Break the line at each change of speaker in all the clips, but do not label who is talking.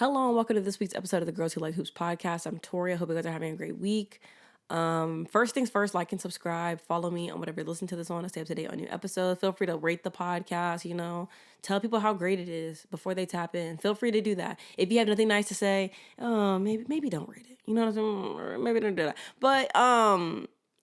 Hello and welcome to this week's episode of the Girls Who Like Hoops podcast. I'm Tori. I hope you guys are having a great week. First things first, like and subscribe. Follow me on whatever you're listening to this on to stay up to date on new episodes. Feel free to rate the podcast, tell people how great it is before they tap in. Feel free to do that. If you have nothing nice to say, maybe don't rate it. You know what I'm saying? Or maybe don't do that. But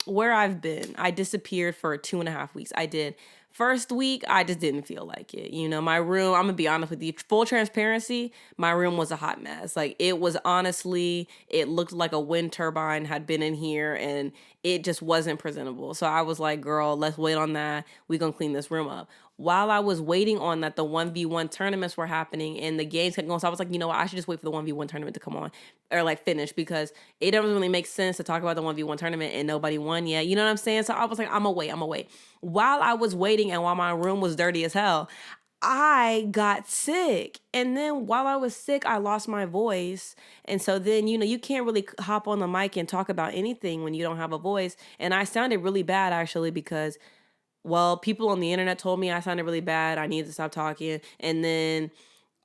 where I've been, I disappeared for 2.5 weeks. I did. First week, I just didn't feel like it. My room, I'm going to be honest with you, full transparency, my room was a hot mess. Like, it was honestly, it looked like a wind turbine had been in here and it just wasn't presentable. So I was like, girl, let's wait on that. We're going to clean this room up. While I was waiting on that, the 1v1 tournaments were happening and the games kept going. So I was like, you know what? I should just wait for the 1v1 tournament to come on or like finish because it doesn't really make sense to talk about the 1v1 tournament and nobody won yet. You know what I'm saying? So I was like, I'm gonna wait. While I was waiting and while my room was dirty as hell, I got sick. And then while I was sick, I lost my voice. And so then, you can't really hop on the mic and talk about anything when you don't have a voice. And I sounded really bad actually because people on the internet told me I sounded really bad. I needed to stop talking. And then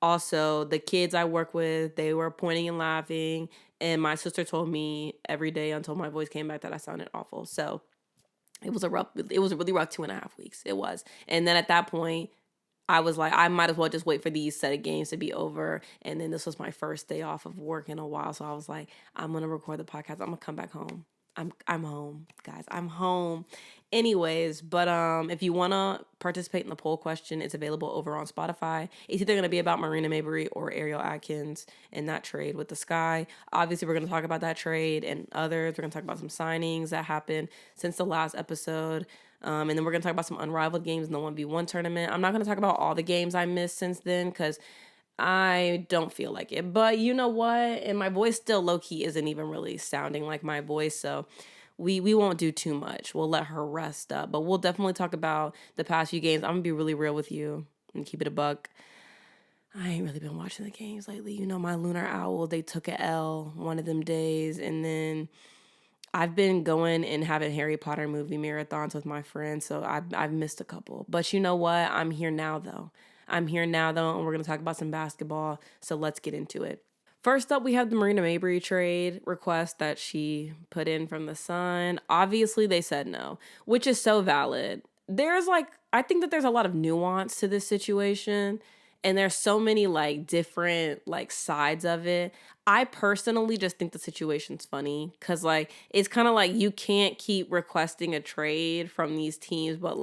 also the kids I work with, they were pointing and laughing. And my sister told me every day until my voice came back that I sounded awful. So it was a really rough 2.5 weeks. It was. And then at that point, I was like, I might as well just wait for these set of games to be over. And then this was my first day off of work in a while. So I was like, I'm going to record the podcast. I'm going to come back home. I'm home, guys. I'm home. Anyways, but if you want to participate in the poll question, it's available over on Spotify. It's either going to be about Marina Mabrey or Ariel Atkins and that trade with the Sky. Obviously, we're going to talk about that trade and others. We're going to talk about some signings that happened since the last episode. And then we're going to talk about some Unrivaled games in the 1v1 tournament. I'm not going to talk about all the games I missed since then because I don't feel like it. But you know what? And my voice still low-key isn't even really sounding like my voice. So we won't do too much. We'll let her rest up. But we'll definitely talk about the past few games. I'm going to be really real with you and keep it a buck. I ain't really been watching the games lately. My lunar owl, they took a L one of them days. And then I've been going and having Harry Potter movie marathons with my friends. So I've missed a couple. But you know what? I'm here now, though. And we're going to talk about some basketball, so let's get into it. First up, we have the Marina Mabrey trade request that she put in from the Sun. Obviously, they said no, which is so valid. I think that there's a lot of nuance to this situation, and there's so many, different, sides of it. I personally just think the situation's funny, because, it's kind of like you can't keep requesting a trade from these teams, but,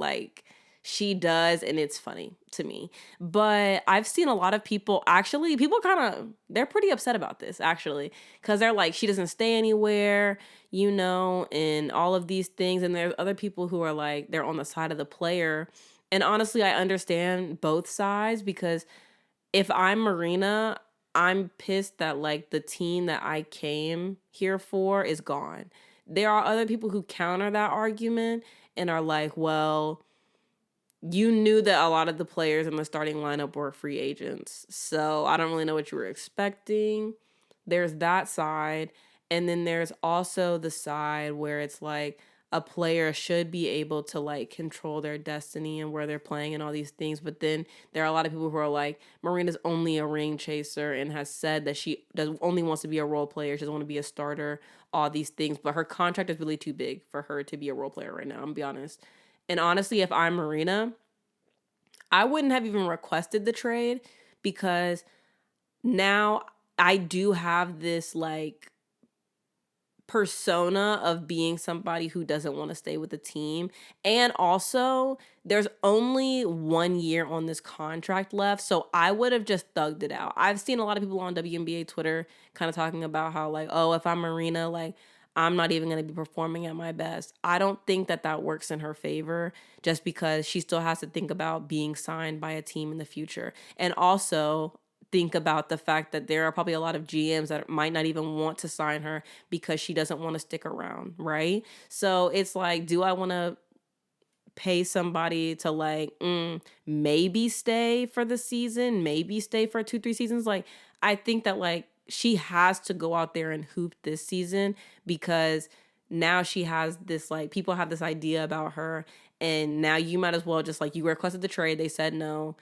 she does, and it's funny to me. But I've seen a lot of people, actually, they're pretty upset about this, actually, because they're like, she doesn't stay anywhere, and all of these things. And there's other people who are like, they're on the side of the player. And honestly, I understand both sides, because if I'm Marina, I'm pissed that, the team that I came here for is gone. There are other people who counter that argument and are like, well, you knew that a lot of the players in the starting lineup were free agents. So I don't really know what you were expecting. There's that side. And then there's also the side where it's like a player should be able to control their destiny and where they're playing and all these things. But then there are a lot of people who are like, Marina's only a ring chaser and has said that she only wants to be a role player. She doesn't want to be a starter, all these things. But her contract is really too big for her to be a role player right now. I'm going to be honest. And honestly, if I'm Marina, I wouldn't have even requested the trade, because now I do have this persona of being somebody who doesn't want to stay with the team. And also, there's only 1 year on this contract left, so I would have just thugged it out. I've seen a lot of people on WNBA Twitter kind of talking about how if I'm Marina, I'm not even going to be performing at my best. I don't think that works in her favor, just because she still has to think about being signed by a team in the future. And also think about the fact that there are probably a lot of GMs that might not even want to sign her because she doesn't want to stick around, right? So it's like, do I want to pay somebody to maybe stay for the season, maybe stay for 2-3 seasons? I think that she has to go out there and hoop this season, because now she has this people have this idea about her, and now you might as well just you requested the trade, they said no,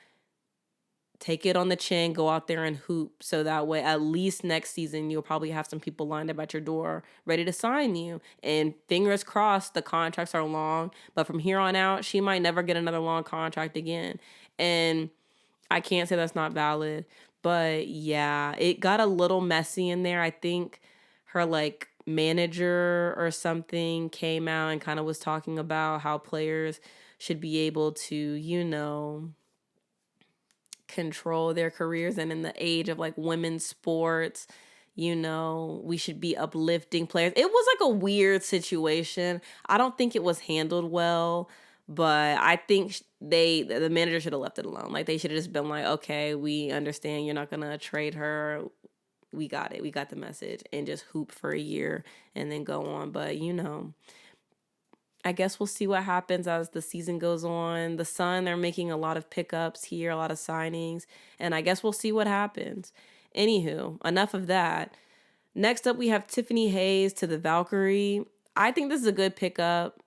take it on the chin, go out there and hoop. So that way, at least next season, you'll probably have some people lined up at your door ready to sign you. And fingers crossed, the contracts are long. But from here on out, she might never get another long contract again. And I can't say that's not valid. But yeah, it got a little messy in there. I think her like manager or something came out and kind of was talking about how players should be able to, control their careers, and in the age of like women's sports, we should be uplifting players. It was like a weird situation. I don't think it was handled well, but I think the manager should have left it alone. Like they should have just been like, okay, we understand you're not gonna trade her. We got it. We got the message, and just hoop for a year and then go on. But I guess we'll see what happens as the season goes on. The Sun, they're making a lot of pickups here, a lot of signings, and I guess we'll see what happens. Anywho, enough of that. Next up, we have Tiffany Hayes to the Valkyrie. I think this is a good pickup.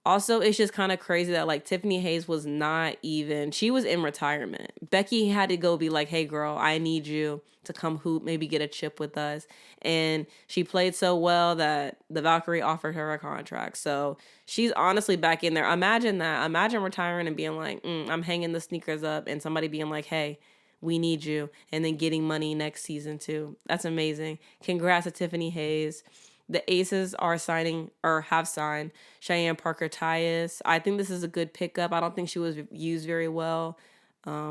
Also, it's just kind of crazy that like Tiffany Hayes she was in retirement. Becky had to go be like, hey girl, I need you to come hoop, maybe get a chip with us. And she played so well that the Valkyrie offered her a contract. So she's honestly back in there. Imagine that. Imagine retiring and being like, I'm hanging the sneakers up, and somebody being like, hey, we need you, and then getting money next season too. That's amazing. Congrats to Tiffany Hayes. The Aces are signing or have signed Cheyenne Parker-Tyus. I think this is a good pickup. I don't think she was used very well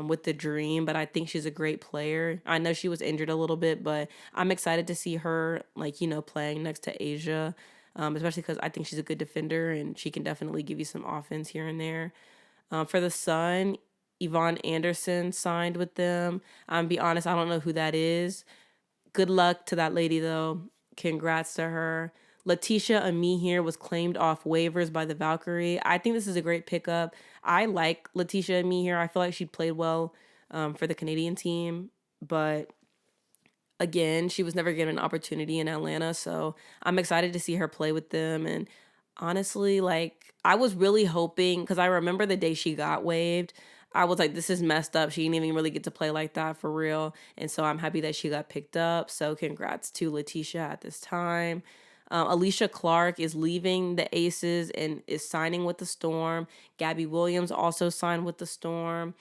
with the Dream, but I think she's a great player. I know she was injured a little bit, but I'm excited to see her playing next to Asia, especially because I think she's a good defender and she can definitely give you some offense here and there. For the Sun, Yvonne Anderson signed with them. Be honest, I don't know who that is. Good luck to that lady, though. Congrats to her. Letitia Amihir was claimed off waivers by the Valkyrie. I think this is a great pickup. I like Letitia Amihir. I feel like she played well for the Canadian team. But again, she was never given an opportunity in Atlanta. So I'm excited to see her play with them. And honestly, like, I was really hoping, because I remember the day she got waived, I was like, this is messed up. She didn't even really get to play like that for real. And so I'm happy that she got picked up. So congrats to Letitia at this time. Alysha Clark is leaving the Aces and is signing with the Storm. Gabby Williams also signed with the Storm.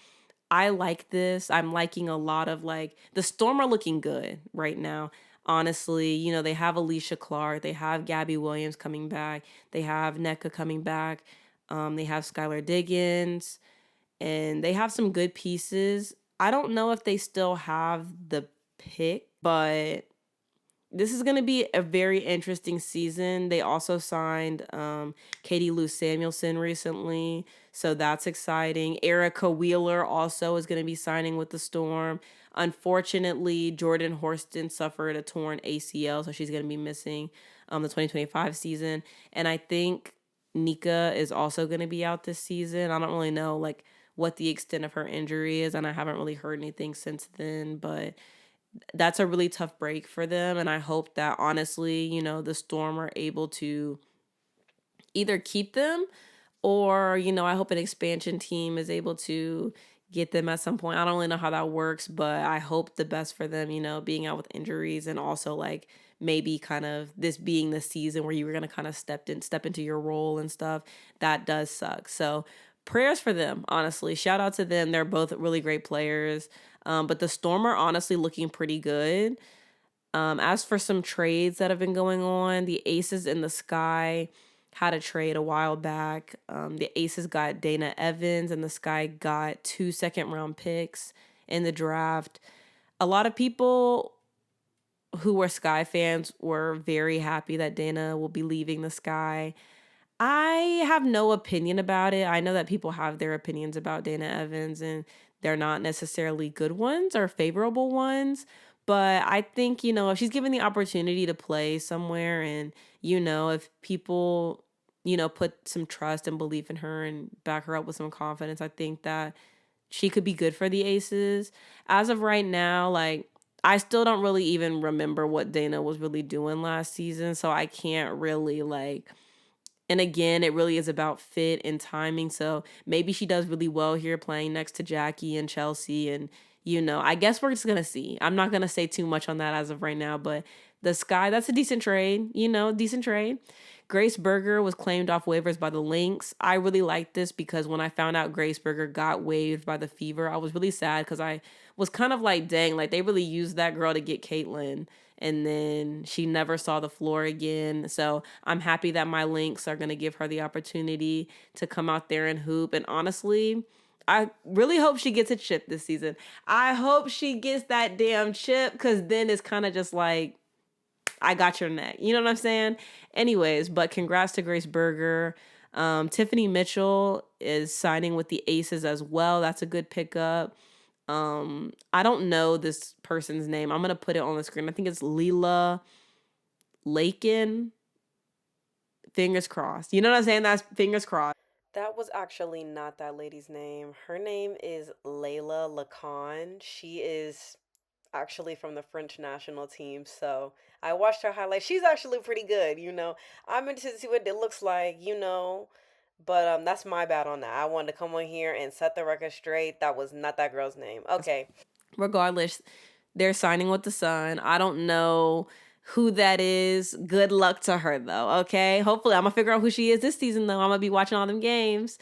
I like this. I'm liking a lot of the Storm are looking good right now. Honestly, they have Alysha Clark. They have Gabby Williams coming back. They have NECA coming back. They have Skylar Diggins. And they have some good pieces. I don't know if they still have the pick, but this is going to be a very interesting season. They also signed Katie Lou Samuelson recently, so that's exciting. Erica Wheeler also is going to be signing with the Storm. Unfortunately, Jordan Horston suffered a torn ACL, so she's going to be missing the 2025 season. And I think Nika is also going to be out this season. I don't really know what the extent of her injury is, and I haven't really heard anything since then, but that's a really tough break for them, and I hope that, honestly, the Storm are able to either keep them or, I hope an expansion team is able to get them at some point. I don't really know how that works, but I hope the best for them, being out with injuries, and also maybe kind of this being the season where you were going to kind of step into your role and stuff. That does suck. So prayers for them, honestly. Shout out to them. They're both really great players. But the Storm are honestly looking pretty good. As for some trades that have been going on, the Aces in the Sky had a trade a while back. The Aces got Dana Evans, and the Sky got 2 second-round picks in the draft. A lot of people who were Sky fans were very happy that Dana will be leaving the Sky. I have no opinion about it. I know that people have their opinions about Dana Evans, and they're not necessarily good ones or favorable ones. But I think, if she's given the opportunity to play somewhere, and, if people, put some trust and belief in her and back her up with some confidence, I think that she could be good for the Aces. As of right now, I still don't really even remember what Dana was really doing last season. So I can't really and again, it really is about fit and timing. So maybe she does really well here playing next to Jackie and Chelsea, and, I guess we're just going to see. I'm not going to say too much on that as of right now, but the Sky, that's a decent trade, decent trade. Grace Berger was claimed off waivers by the Lynx. I really liked this because when I found out Grace Berger got waived by the Fever, I was really sad because I was kind of like, dang, like they really used that girl to get Caitlyn. And then she never saw the floor again. So I'm happy that my Lynx are going to give her the opportunity to come out there and hoop. And honestly, I really hope she gets a chip this season. I hope she gets that damn chip because then it's kind of just like, I got your neck. You know what I'm saying? Anyways, but congrats to Grace Berger. Tiffany Mitchell is signing with the Aces as well. That's a good pickup. I don't know this person's name. I'm going to put it on the screen. I think it's Leila Lacan. Fingers crossed. You know what I'm saying? That's fingers crossed. That was actually not that lady's name. Her name is Leila Lacan. She is actually from the French national team. So I watched her highlights. She's actually pretty good, I'm interested to see what it looks like, But that's my bad on that. I wanted to come on here and set the record straight. That was not that girl's name. Okay. Regardless, they're signing with the Sun. I don't know who that is. Good luck to her, though, okay? Hopefully, I'm going to figure out who she is this season, though. I'm going to be watching all them games.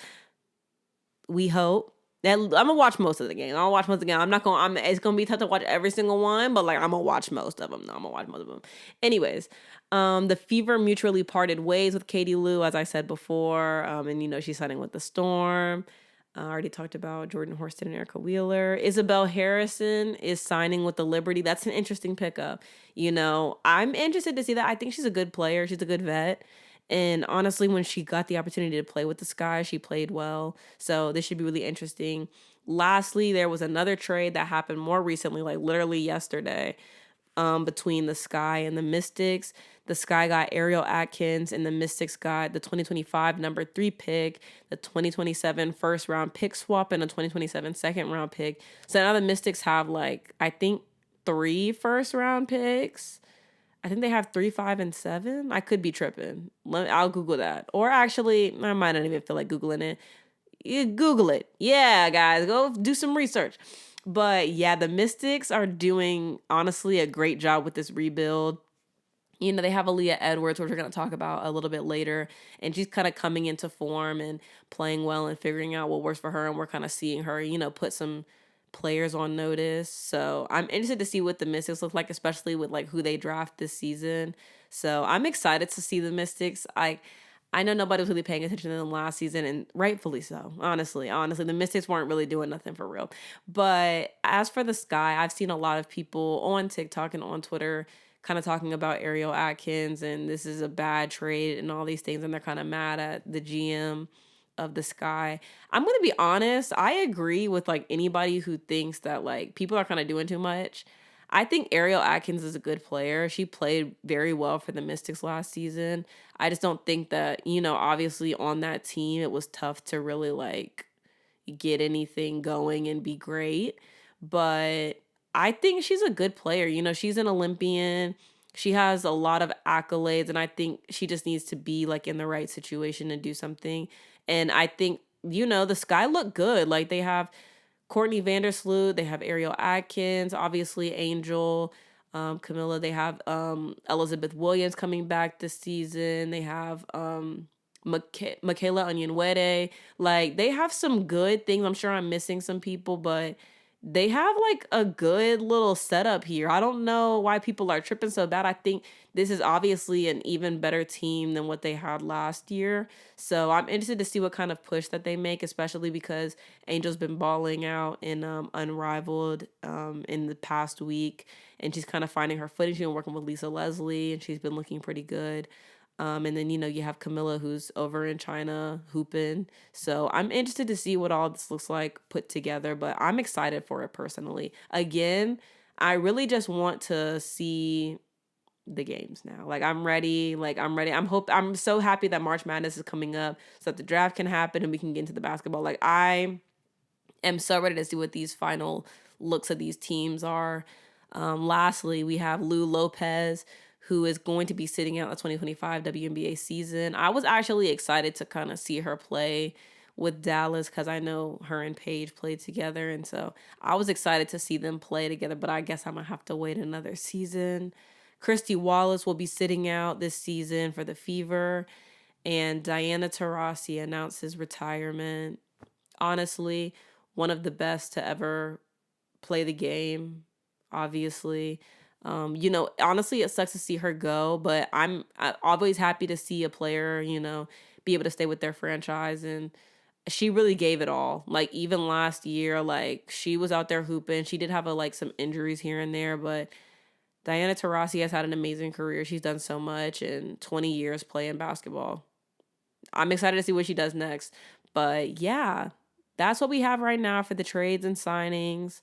We hope. I'm going to watch most of the game. I'll watch most of the game. It's going to be tough to watch every single one, but, like, I'm going to watch most of them, though. I'm going to watch most of them. Anyways, the Fever mutually parted ways with Katie Lou, as I said before. And, she's signing with the Storm. I already talked about Jordan Horston and Erica Wheeler. Isabel Harrison is signing with the Liberty. That's an interesting pickup. I'm interested to see that. I think she's a good player. She's a good vet. And honestly, when she got the opportunity to play with the Sky, she played well. So this should be really interesting. Lastly, there was another trade that happened more recently, like literally yesterday, between the Sky and the Mystics. The Sky got Ariel Atkins, and the Mystics got the 2025 number 3 pick, the 2027 first round pick swap, and a 2027 second round pick. So now the Mystics have I think 3 first round picks. I think they have 3, 5, and 7. I could be tripping. I'll Google that. Or actually, I might not even feel like Googling it. You Google it. Yeah, guys, go do some research. But yeah, the Mystics are doing, honestly, a great job with this rebuild. They have Aaliyah Edwards, which we're going to talk about a little bit later. And she's kind of coming into form and playing well and figuring out what works for her. And we're kind of seeing her, put some players on notice. So I'm interested to see what the Mystics look like, especially with who they draft this season. So I'm excited to see the Mystics. I know nobody was really paying attention to them last season, and rightfully so. Honestly, the Mystics weren't really doing nothing for real. But as for the Sky, I've seen a lot of people on TikTok and on Twitter kind of talking about Ariel Atkins and this is a bad trade and all these things, and they're kind of mad at the GM of the Sky. I'm going to be honest, I agree with anybody who thinks that people are kind of doing too much. I think Ariel Atkins is a good player. She played very well for the Mystics last season. I just don't think that, obviously on that team it was tough to really get anything going and be great. But I think she's a good player. She's an Olympian. She has a lot of accolades, and I think she just needs to be in the right situation and do something. And I think, the Sky look good. They have Courtney Vandersloot, they have Ariel Atkins, obviously Angel, Camilla. They have Elizabeth Williams coming back this season. They have Michaela Onyenwere. They have some good things. I'm sure I'm missing some people, but they have a good little setup here. I don't know why people are tripping so bad. I think this is obviously an even better team than what they had last year. So I'm interested to see what kind of push that they make, especially because Angel's been balling out in Unrivaled in the past week. And she's kind of finding her footing. She's been working with Lisa Leslie, and she's been looking pretty good. And then, you have Camilla who's over in China hooping. So I'm interested to see what all this looks like put together, but I'm excited for it personally. Again, I really just want to see the games now. I'm ready. I'm so happy that March Madness is coming up so that the draft can happen and we can get into the basketball. I am so ready to see what these final looks of these teams are. Lastly, we have Lou Lopez, who is going to be sitting out the 2025 WNBA season. I was actually excited to kind of see her play with Dallas because I know her and Paige played together. And so I was excited to see them play together, but I guess I'm going to have to wait another season. Kristy Wallace will be sitting out this season for the Fever. And Diana Taurasi announced his retirement. Honestly, one of the best to ever play the game, obviously. Honestly, it sucks to see her go, but I'm always happy to see a player, be able to stay with their franchise. And she really gave it all. Like, even last year, like, she was out there hooping. She did have some injuries here and there, but Diana Taurasi has had an amazing career. She's done so much in 20 years playing basketball. I'm excited to see what she does next. But yeah, that's what we have right now for the trades and signings.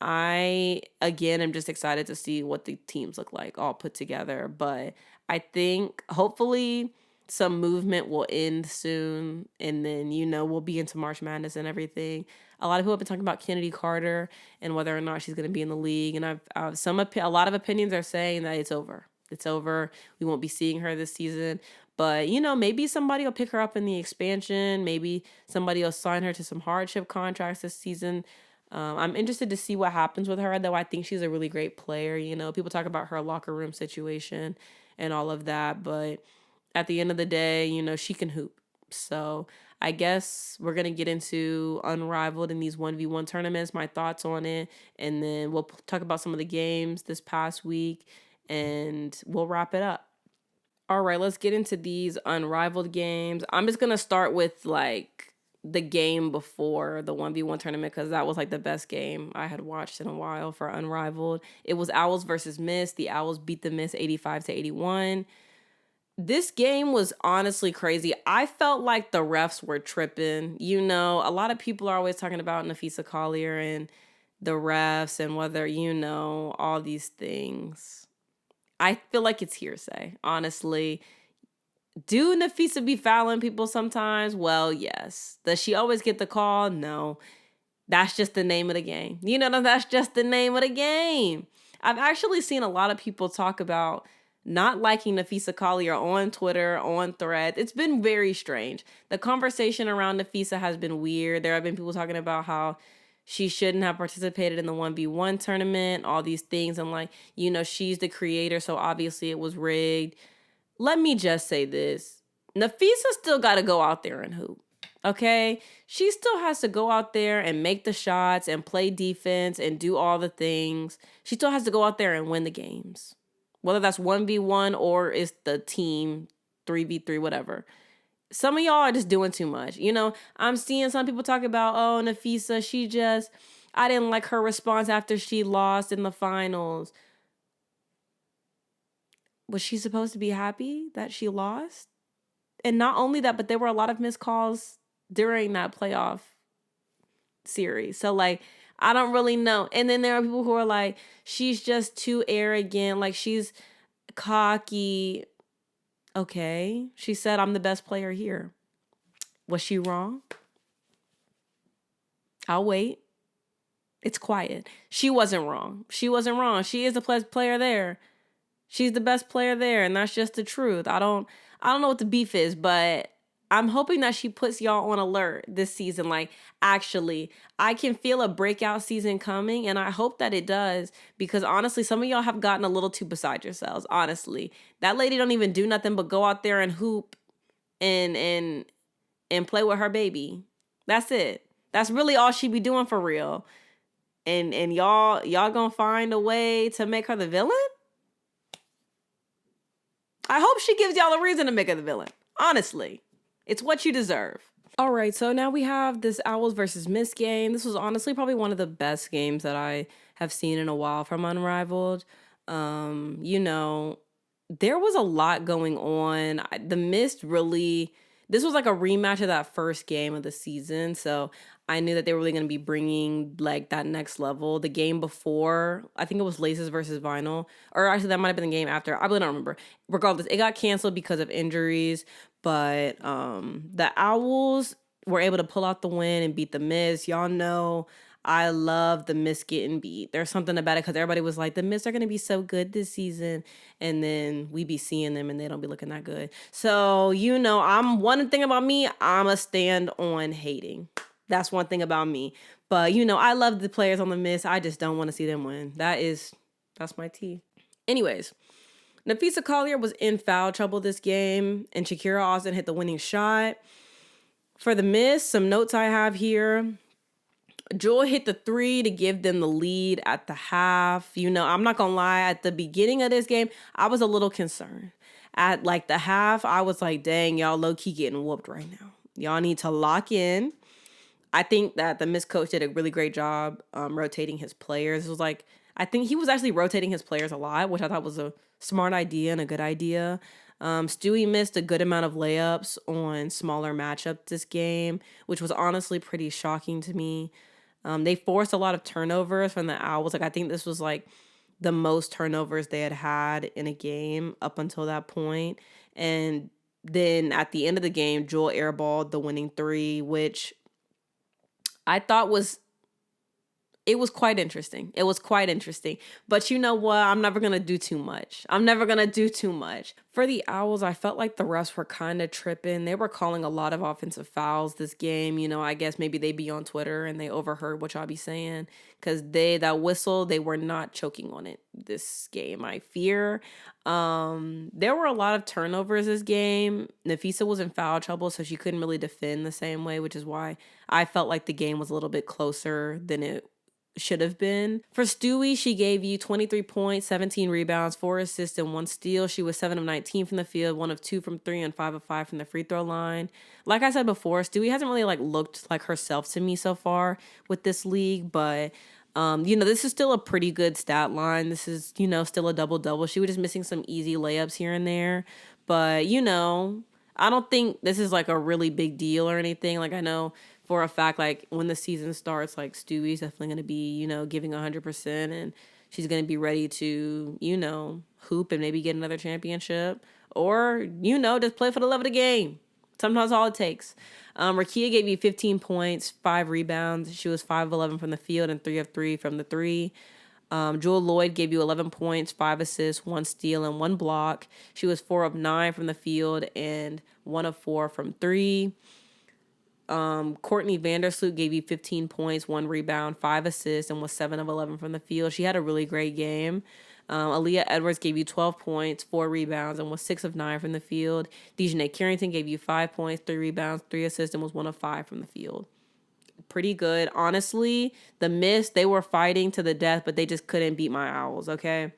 I, again, am just excited to see what the teams look like all put together. But I think hopefully some movement will end soon. And then, we'll be into March Madness and everything. A lot of people have been talking about Chennedy Carter and whether or not she's going to be in the league. And a lot of opinions are saying that it's over. It's over. We won't be seeing her this season. But, maybe somebody will pick her up in the expansion. Maybe somebody will sign her to some hardship contracts this season. I'm interested to see what happens with her, though I think she's a really great player. People talk about her locker room situation and all of that. But at the end of the day, she can hoop. So I guess we're going to get into Unrivaled in these 1v1 tournaments, my thoughts on it. And then we'll talk about some of the games this past week and we'll wrap it up. All right, let's get into these Unrivaled games. I'm just going to start with the game before the 1v1 tournament because that was the best game I had watched in a while for Unrivaled. It was Owls versus Mist. The Owls beat the Mist 85-81. This game was honestly crazy. I felt like the refs were tripping. A lot of people are always talking about Napheesa Collier and the refs and whether, all these things. I feel like it's hearsay, honestly. Do Napheesa be fouling people sometimes? Well, yes. Does she always get the call? No. That's just the name of the game. That's just the name of the game. I've actually seen a lot of people talk about not liking Napheesa Collier on Twitter, on Threads. It's been very strange. The conversation around Napheesa has been weird. There have been people talking about how she shouldn't have participated in the 1v1 tournament, all these things. And she's the creator, so obviously it was rigged. Let me just say this. Napheesa still got to go out there and hoop. Okay? She still has to go out there and make the shots and play defense and do all the things. She still has to go out there and win the games. Whether that's 1v1 or it's the team 3v3, whatever. Some of y'all are just doing too much. I'm seeing some people talk about, oh, Napheesa, I didn't like her response after she lost in the finals. Was she supposed to be happy that she lost? And not only that, but there were a lot of missed calls during that playoff series. So, I don't really know. And then there are people who are like, she's just too arrogant. She's cocky. Okay. She said, I'm the best player here. Was she wrong? I'll wait. It's quiet. She wasn't wrong. She wasn't wrong. She is the best player there. She's the best player there, and that's just the truth. I don't know what the beef is, but I'm hoping that she puts y'all on alert this season. Actually, I can feel a breakout season coming, and I hope that it does, because honestly, some of y'all have gotten a little too beside yourselves, honestly. That lady don't even do nothing but go out there and hoop and play with her baby. That's it. That's really all she be doing for real. And y'all gonna find a way to make her the villain? I hope she gives y'all a reason to make her the villain. Honestly. It's what you deserve. All right, so now we have this Owls versus Mist game. This was honestly probably one of the best games that I have seen in a while from Unrivaled. There was a lot going on. The Mist really... This was a rematch of that first game of the season, so I knew that they were really going to be bringing that next level. The game before, I think it was Laces versus Vinyl, or actually that might have been the game after. I really don't remember. Regardless, it got canceled because of injuries, but the Owls were able to pull out the win and beat the Mist. Y'all know I love the Miss getting beat. There's something about it because everybody was like, the Miss are going to be so good this season. And then we be seeing them and they don't be looking that good. So, I'm one thing about me, I'm a stand on hating. That's one thing about me. But, I love the players on the Miss. I just don't want to see them win. That's my tea. Anyways, Napheesa Collier was in foul trouble this game, and Shakira Austin hit the winning shot. For the Miss, some notes I have here. Jewel hit the 3 to give them the lead at the half. I'm not going to lie. At the beginning of this game, I was a little concerned. At the half, I was like, dang, y'all low-key getting whooped right now. Y'all need to lock in. I think that the Miss coach did a really great job rotating his players. It was I think he was actually rotating his players a lot, which I thought was a smart idea and a good idea. Stewie missed a good amount of layups on smaller matchups this game, which was honestly pretty shocking to me. They forced a lot of turnovers from the Owls. I think this was the most turnovers they had in a game up until that point. And then at the end of the game, Jewel airballed the winning 3, which I thought it was quite interesting. But you know what? I'm never going to do too much. For the Owls, I felt like the refs were kind of tripping. They were calling a lot of offensive fouls this game. I guess maybe they be on Twitter and they overheard what y'all be saying. Because that whistle, they were not choking on it this game, I fear. There were a lot of turnovers this game. Napheesa was in foul trouble, so she couldn't really defend the same way, which is why I felt like the game was a little bit closer than it should have been. For Stewie, she gave you 23 points, 17 rebounds, 4 assists, and 1 steal. She was 7 of 19 from the field, 1 of 2 from 3, and 5 of 5 from the free throw line. Like I said before, Stewie hasn't really looked like herself to me so far with this league, but this is still a pretty good stat line. This is, still a double-double. She was just missing some easy layups here and there. But, I don't think this is a really big deal or anything. I know for a fact, when the season starts, Stewie's definitely going to be, giving 100%, and she's going to be ready to, hoop and maybe get another championship, or, just play for the love of the game. Sometimes all it takes. Rakia gave you 15 points, 5 rebounds. She was 5 of 11 from the field and 3 of 3 from the 3. Jewel Lloyd gave you 11 points, 5 assists, 1 steal, and 1 block. She was 4 of 9 from the field and 1 of 4 from 3. Courtney Vandersloot gave you 15 points, 1 rebound, 5 assists, and was 7 of 11 from the field. She had a really great game. Aliyah Edwards gave you 12 points, 4 rebounds, and was 6 of 9 from the field. Dejanay Carrington gave you 5 points, 3 rebounds, 3 assists, and was 1 of 5 from the field. Pretty good. Honestly, the Miss, they were fighting to the death, but they just couldn't beat my Owls, okay?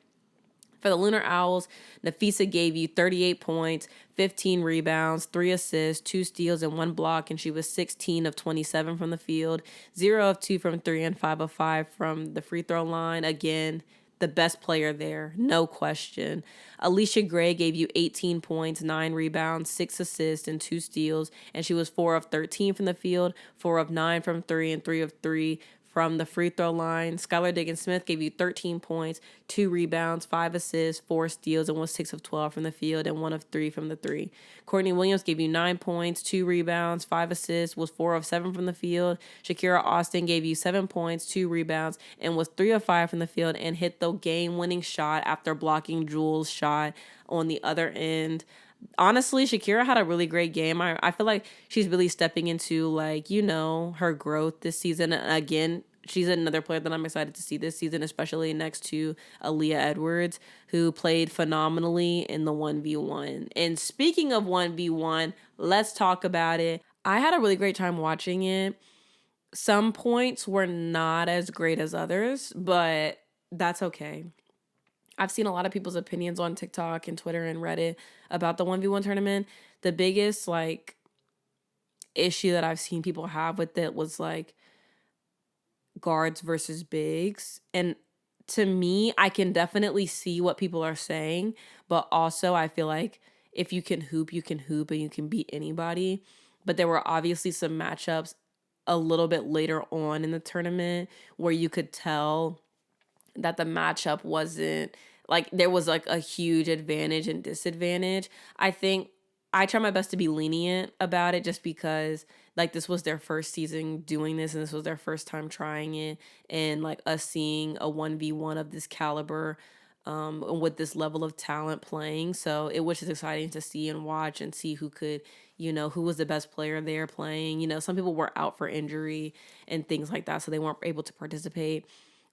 For the Lunar Owls, Napheesa gave you 38 points, 15 rebounds, 3 assists, 2 steals, and 1 block, and she was 16 of 27 from the field, 0 of 2 from 3, and 5 of 5 from the free throw line. Again, the best player there, no question. Alysha Gray gave you 18 points, 9 rebounds, 6 assists, and 2 steals, and she was 4 of 13 from the field, 4 of 9 from 3, and 3 of 3 from the free throw line. Skylar Diggins-Smith gave you 13 points, 2 rebounds, 5 assists, 4 steals, and was 6 of 12 from the field and 1 of 3 from the 3. Courtney Williams gave you 9 points, 2 rebounds, 5 assists, was 4 of 7 from the field. Shakira Austin gave you 7 points, 2 rebounds, and was 3 of 5 from the field and hit the game-winning shot after blocking Jewel's shot on the other end. Honestly, Shakira had a really great game. I feel like she's really stepping into, her growth this season. And again, she's another player that I'm excited to see this season, especially next to Aaliyah Edwards, who played phenomenally in the 1v1. And speaking of 1v1, let's talk about it. I had a really great time watching it. Some points were not as great as others, but that's okay. I've seen a lot of people's opinions on TikTok and Twitter and Reddit about the 1v1 tournament. The biggest, issue that I've seen people have with it was, guards versus bigs. And to me, I can definitely see what people are saying, but also I feel like if you can hoop, and you can beat anybody. But there were obviously some matchups a little bit later on in the tournament where you could tell that the matchup wasn't there was a huge advantage and disadvantage. I think I try my best to be lenient about it just because like this was their first season doing this and this was their first time trying it, and like us seeing a 1v1 of this caliber with this level of talent playing. So it was just exciting to see and watch and see who could, who was the best player there playing. Some people were out for injury and things like that, so they weren't able to participate.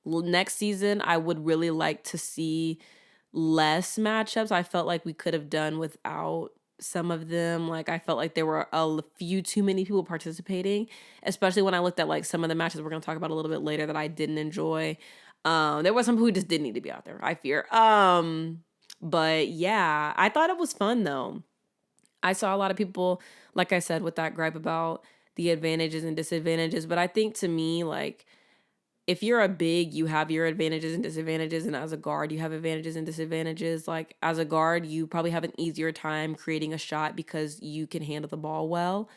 Next season, I would really like to see less matchups. I felt like we could have done without some of them. Like I felt like there were a few too many people participating, especially when I looked at like some of the matches we're going to talk about a little bit later that I didn't enjoy. There was some who just didn't need to be out there, I fear. But yeah, I thought it was fun though. I saw a lot of people, like I said, with that gripe about the advantages and disadvantages. But I think to me, like, if you're a big, you have your advantages and disadvantages, and as a guard, you have advantages and disadvantages. Like as a guard, you probably have an easier time creating a shot because you can handle the ball well.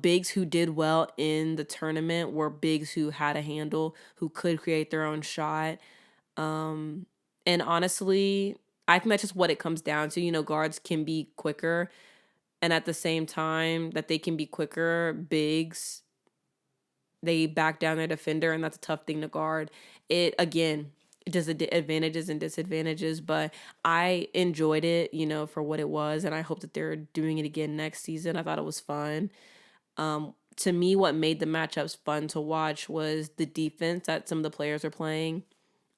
Bigs who did well in the tournament were bigs who had a handle, who could create their own shot. And honestly, I think that's just what it comes down to. Guards can be quicker, and at the same time that they can be quicker, bigs, they back down their defender, and that's a tough thing to guard. It does the advantages and disadvantages, but I enjoyed it, for what it was, and I hope that they're doing it again next season. I thought it was fun. To me, what made the matchups fun to watch was the defense that some of the players are playing.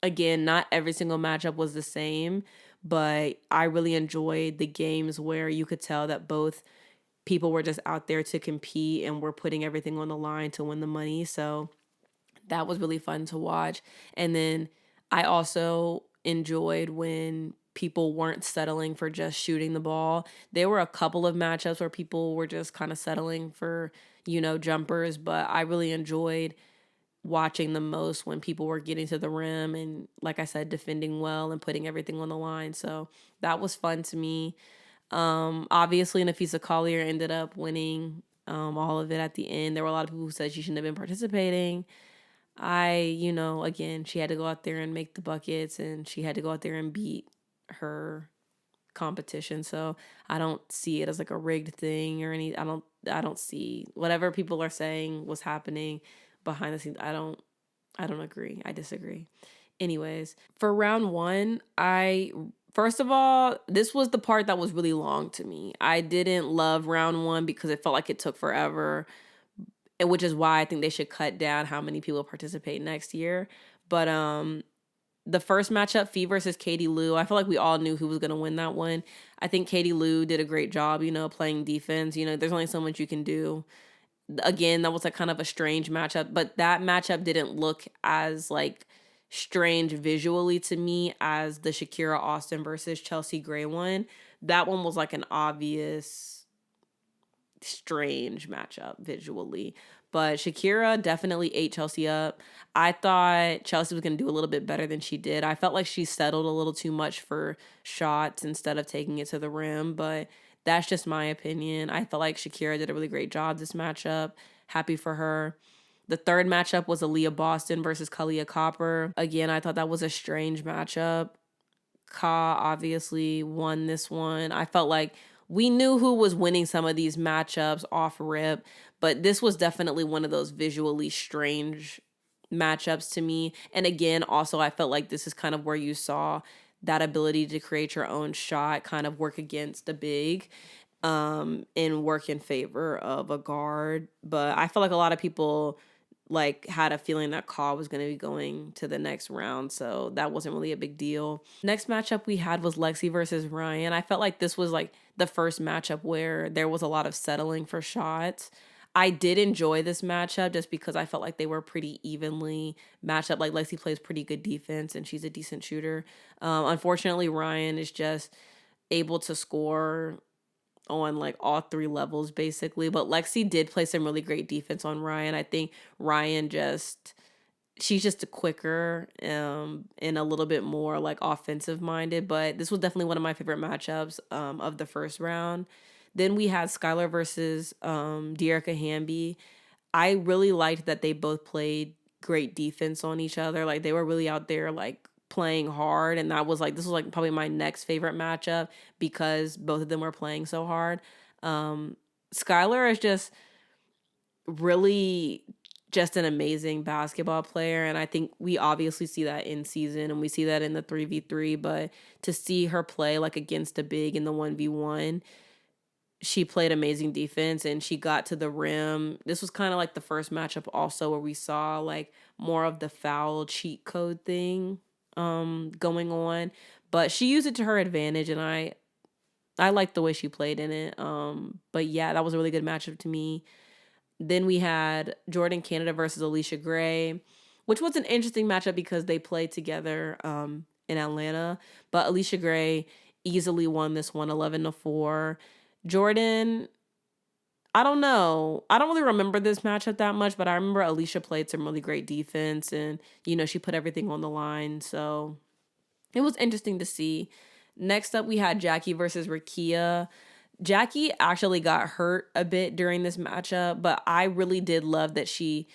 Again, not every single matchup was the same, but I really enjoyed the games where you could tell that both people were just out there to compete and were putting everything on the line to win the money. So that was really fun to watch. And then I also enjoyed when people weren't settling for just shooting the ball. There were a couple of matchups where people were just kind of settling for, jumpers, but I really enjoyed watching the most when people were getting to the rim and, like I said, defending well and putting everything on the line. So that was fun to me. Obviously, Napheesa Collier ended up winning all of it at the end. There were a lot of people who said she shouldn't have been participating. Again, she had to go out there and make the buckets, and she had to go out there and beat her competition. So I don't see it as like a rigged thing or any. I don't see whatever people are saying was happening behind the scenes. I don't agree. I disagree. Anyways, for round one, first of all, this was the part that was really long to me. I didn't love round one because it felt like it took forever, which is why I think they should cut down how many people participate next year. But the first matchup, Phee versus Katie Lou, I feel like we all knew who was going to win that one. I think Katie Lou did a great job, playing defense. There's only so much you can do. Again, that was like kind of a strange matchup, but that matchup didn't look as like strange visually to me as the Shakira Austin versus Chelsea Gray one. That one was like an obvious strange matchup visually. But Shakira definitely ate Chelsea up. I thought Chelsea was going to do a little bit better than she did. I felt like she settled a little too much for shots instead of taking it to the rim, but that's just my opinion. I felt like Shakira did a really great job this matchup. Happy for her. The third matchup was Aliyah Boston versus Aliyah Copper. Again, I thought that was a strange matchup. Ka obviously won this one. I felt like we knew who was winning some of these matchups off rip, but this was definitely one of those visually strange matchups to me. And again, also, I felt like this is kind of where you saw that ability to create your own shot kind of work against the big and work in favor of a guard. But I feel like a lot of people like had a feeling that Ka was going to be going to the next round, so that wasn't really a big deal. Next matchup we had was Lexi versus Ryan. I felt like this was like the first matchup where there was a lot of settling for shots. I did enjoy this matchup just because I felt like they were pretty evenly matched up. Like Lexi plays pretty good defense and she's a decent shooter. Unfortunately, Ryan is just able to score on like all three levels basically, but Lexi did play some really great defense on Ryan. I think Ryan she's just a quicker and a little bit more like offensive minded, but this was definitely one of my favorite matchups of the first round. Then we had Skylar versus Dearica Hamby. I really liked that they both played great defense on each other. Like they were really out there like playing hard, and this was like probably my next favorite matchup because both of them were playing so hard. Skylar is just really just an amazing basketball player, and I think we obviously see that in season and we see that in the 3v3, but to see her play like against a big in the 1v1, she played amazing defense and she got to the rim. This was kind of like the first matchup also where we saw like more of the foul cheat code thing going on, but she used it to her advantage, and I liked the way she played in it. But yeah, that was a really good matchup to me. Then we had Jordan Canada versus Alysha Gray, which was an interesting matchup because they played together in Atlanta. But Alysha Gray easily won this one, 11-4. Jordan, I don't know. I don't really remember this matchup that much, but I remember Alysha played some really great defense and, she put everything on the line. So it was interesting to see. Next up, we had Jackie versus Rakia. Jackie actually got hurt a bit during this matchup, but I really did love that she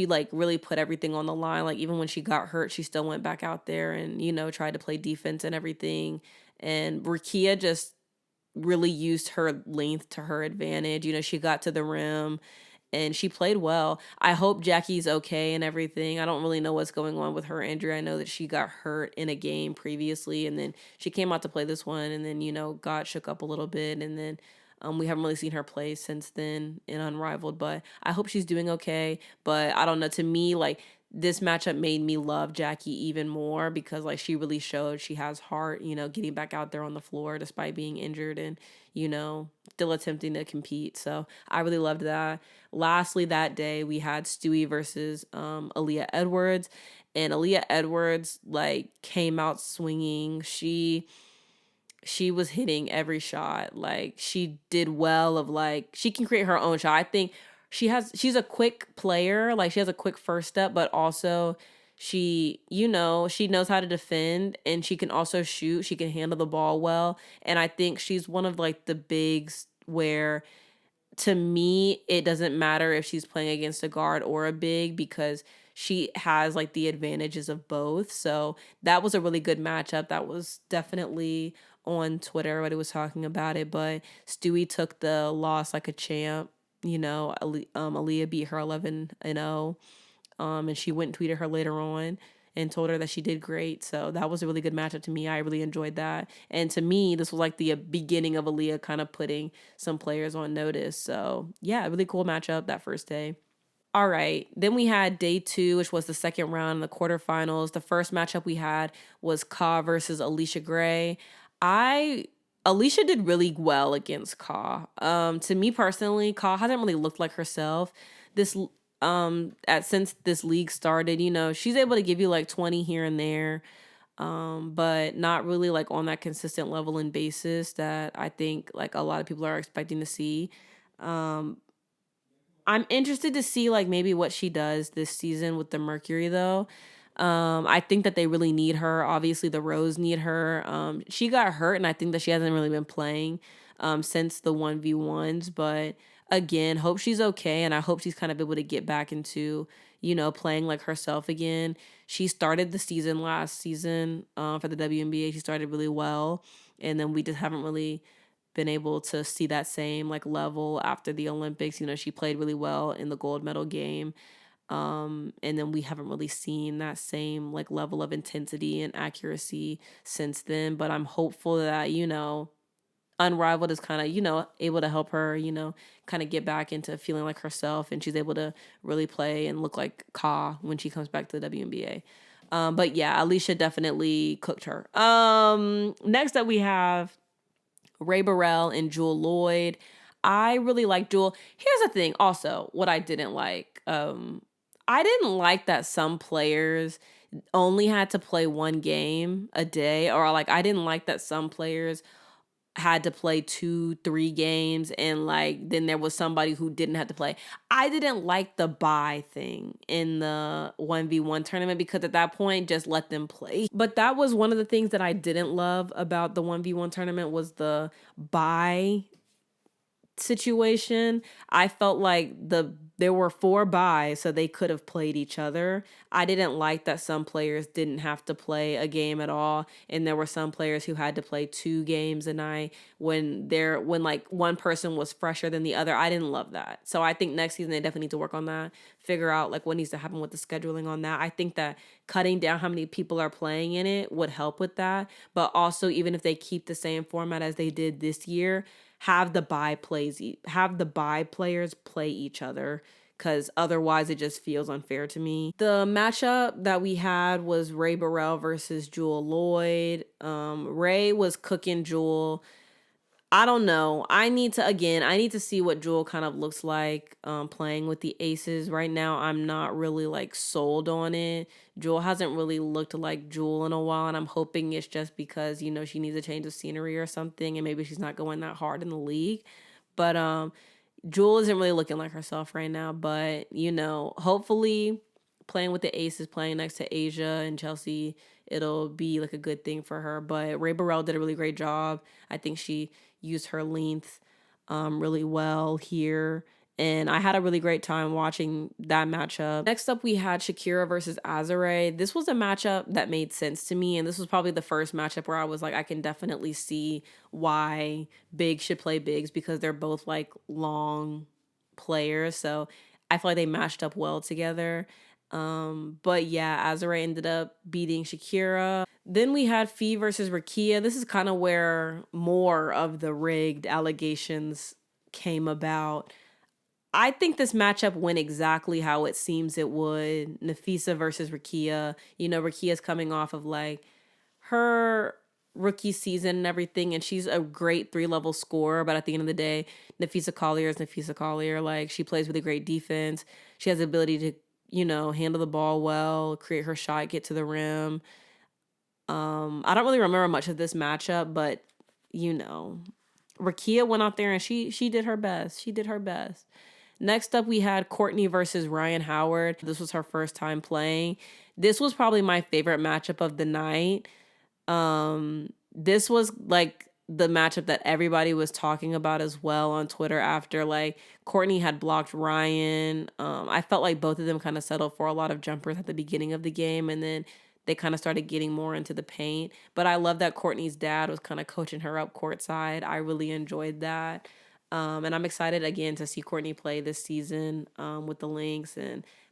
like really put everything on the line. Like even when she got hurt, she still went back out there and, tried to play defense and everything. And Rakia just really used her length to her advantage. She got to the rim and she played well. I hope Jackie's okay and everything. I don't really know what's going on with her injury. I know that she got hurt in a game previously, and then she came out to play this one, and then, got shook up a little bit, and then we haven't really seen her play since then in Unrivaled, but I hope she's doing okay. But I don't know. To me, like, this matchup made me love Jackie even more because, like, she really showed she has heart, getting back out there on the floor despite being injured and, still attempting to compete. So I really loved that. Lastly, that day we had Stewie versus Aaliyah Edwards, and Aaliyah Edwards like came out swinging. She was hitting every shot. Like she did well of like she can create her own shot. I think she's a quick player. Like she has a quick first step, but also she knows how to defend and she can also shoot. She can handle the ball well. And I think she's one of like the bigs where to me it doesn't matter if she's playing against a guard or a big because she has like the advantages of both. So that was a really good matchup. That was definitely on Twitter. Everybody was talking about it, but Stewie took the loss like a champ. Aliyah beat her 11-0. And she went and tweeted her later on and told her that she did great. So that was a really good matchup to me. I really enjoyed that. And to me, this was like the beginning of Aliyah kind of putting some players on notice. So yeah, really cool matchup that first day. All right. Then we had day 2, which was the second round, the quarterfinals. The first matchup we had was Ka versus Alysha Gray. Alysha did really well against Ka. To me personally, Ka hasn't really looked like herself. Since this league started, she's able to give you like 20 here and there, but not really like on that consistent level and basis that I think like a lot of people are expecting to see. I'm interested to see like maybe what she does this season with the Mercury though. I think that they really need her. Obviously the Rose need her. She got hurt and I think that she hasn't really been playing since the 1v1s, but again, hope she's okay and I hope she's kind of able to get back into, playing like herself again. She started the season last season for the WNBA. She started really well and then we just haven't really been able to see that same like level after the Olympics. She played really well in the gold medal game. And then we haven't really seen that same like level of intensity and accuracy since then. But I'm hopeful that, Unrivaled is kind of, able to help her, kind of get back into feeling like herself and she's able to really play and look like Ka when she comes back to the WNBA. But yeah, Alysha definitely cooked her. Next up we have Ray Burrell and Jewel Lloyd. I really like Jewel. Here's the thing also, what I didn't like. I didn't like that some players only had to play one game a day, or like I didn't like that some players had to play 2-3 games and like then there was somebody who didn't have to play. I didn't like the bye thing in the 1v1 tournament because at that point just let them play. But that was one of the things that I didn't love about the 1v1 tournament was the bye situation. I felt like the there were 4 byes, so they could have played each other. I didn't like that some players didn't have to play a game at all, and there were some players who had to play 2 games a night when like one person was fresher than the other. I didn't love that. So I think next season they definitely need to work on that, figure out like what needs to happen with the scheduling on that. I think that cutting down how many people are playing in it would help with that, but also even if they keep the same format as they did this year, have the bye players play each other, because otherwise it just feels unfair to me. The matchup that we had was Ray Burrell versus Jewel Lloyd. Ray was cooking Jewel. I don't know. I need to see what Jewel kind of looks like playing with the Aces. Right now, I'm not really like sold on it. Jewel hasn't really looked like Jewel in a while, and I'm hoping it's just because, she needs a change of scenery or something, and maybe she's not going that hard in the league. But Jewel isn't really looking like herself right now, but, hopefully playing with the Aces, playing next to Asia and Chelsea, it'll be like a good thing for her. But Ray Burrell did a really great job. I think she used her length really well here. And I had a really great time watching that matchup. Next up, we had Shakira versus Azare. This was a matchup that made sense to me. And this was probably the first matchup where I was like, I can definitely see why bigs should play bigs, because they're both like long players. So I feel like they matched up well together. But yeah, Azare ended up beating Shakira. Then we had Phee versus Rakia. This is kind of where more of the rigged allegations came about. I think this matchup went exactly how it seems it would. Napheesa versus Rakia. Rakia's coming off of like her rookie season and everything, and she's a great 3-level scorer, but at the end of the day, Napheesa Collier is Napheesa Collier. Like, she plays with a great defense. She has the ability to, handle the ball well, create her shot, get to the rim. I don't really remember much of this matchup, but Rakia went out there and she did her best. She did her best. Next up, we had Courtney versus Ryan Howard. This was her first time playing. This was probably my favorite matchup of the night. This was like the matchup that everybody was talking about as well on Twitter after like Courtney had blocked Ryan. I felt like both of them kind of settled for a lot of jumpers at the beginning of the game, and then they kind of started getting more into the paint. But I love that Courtney's dad was kind of coaching her up courtside. I really enjoyed that. And I'm excited again to see Courtney play this season with the Lynx.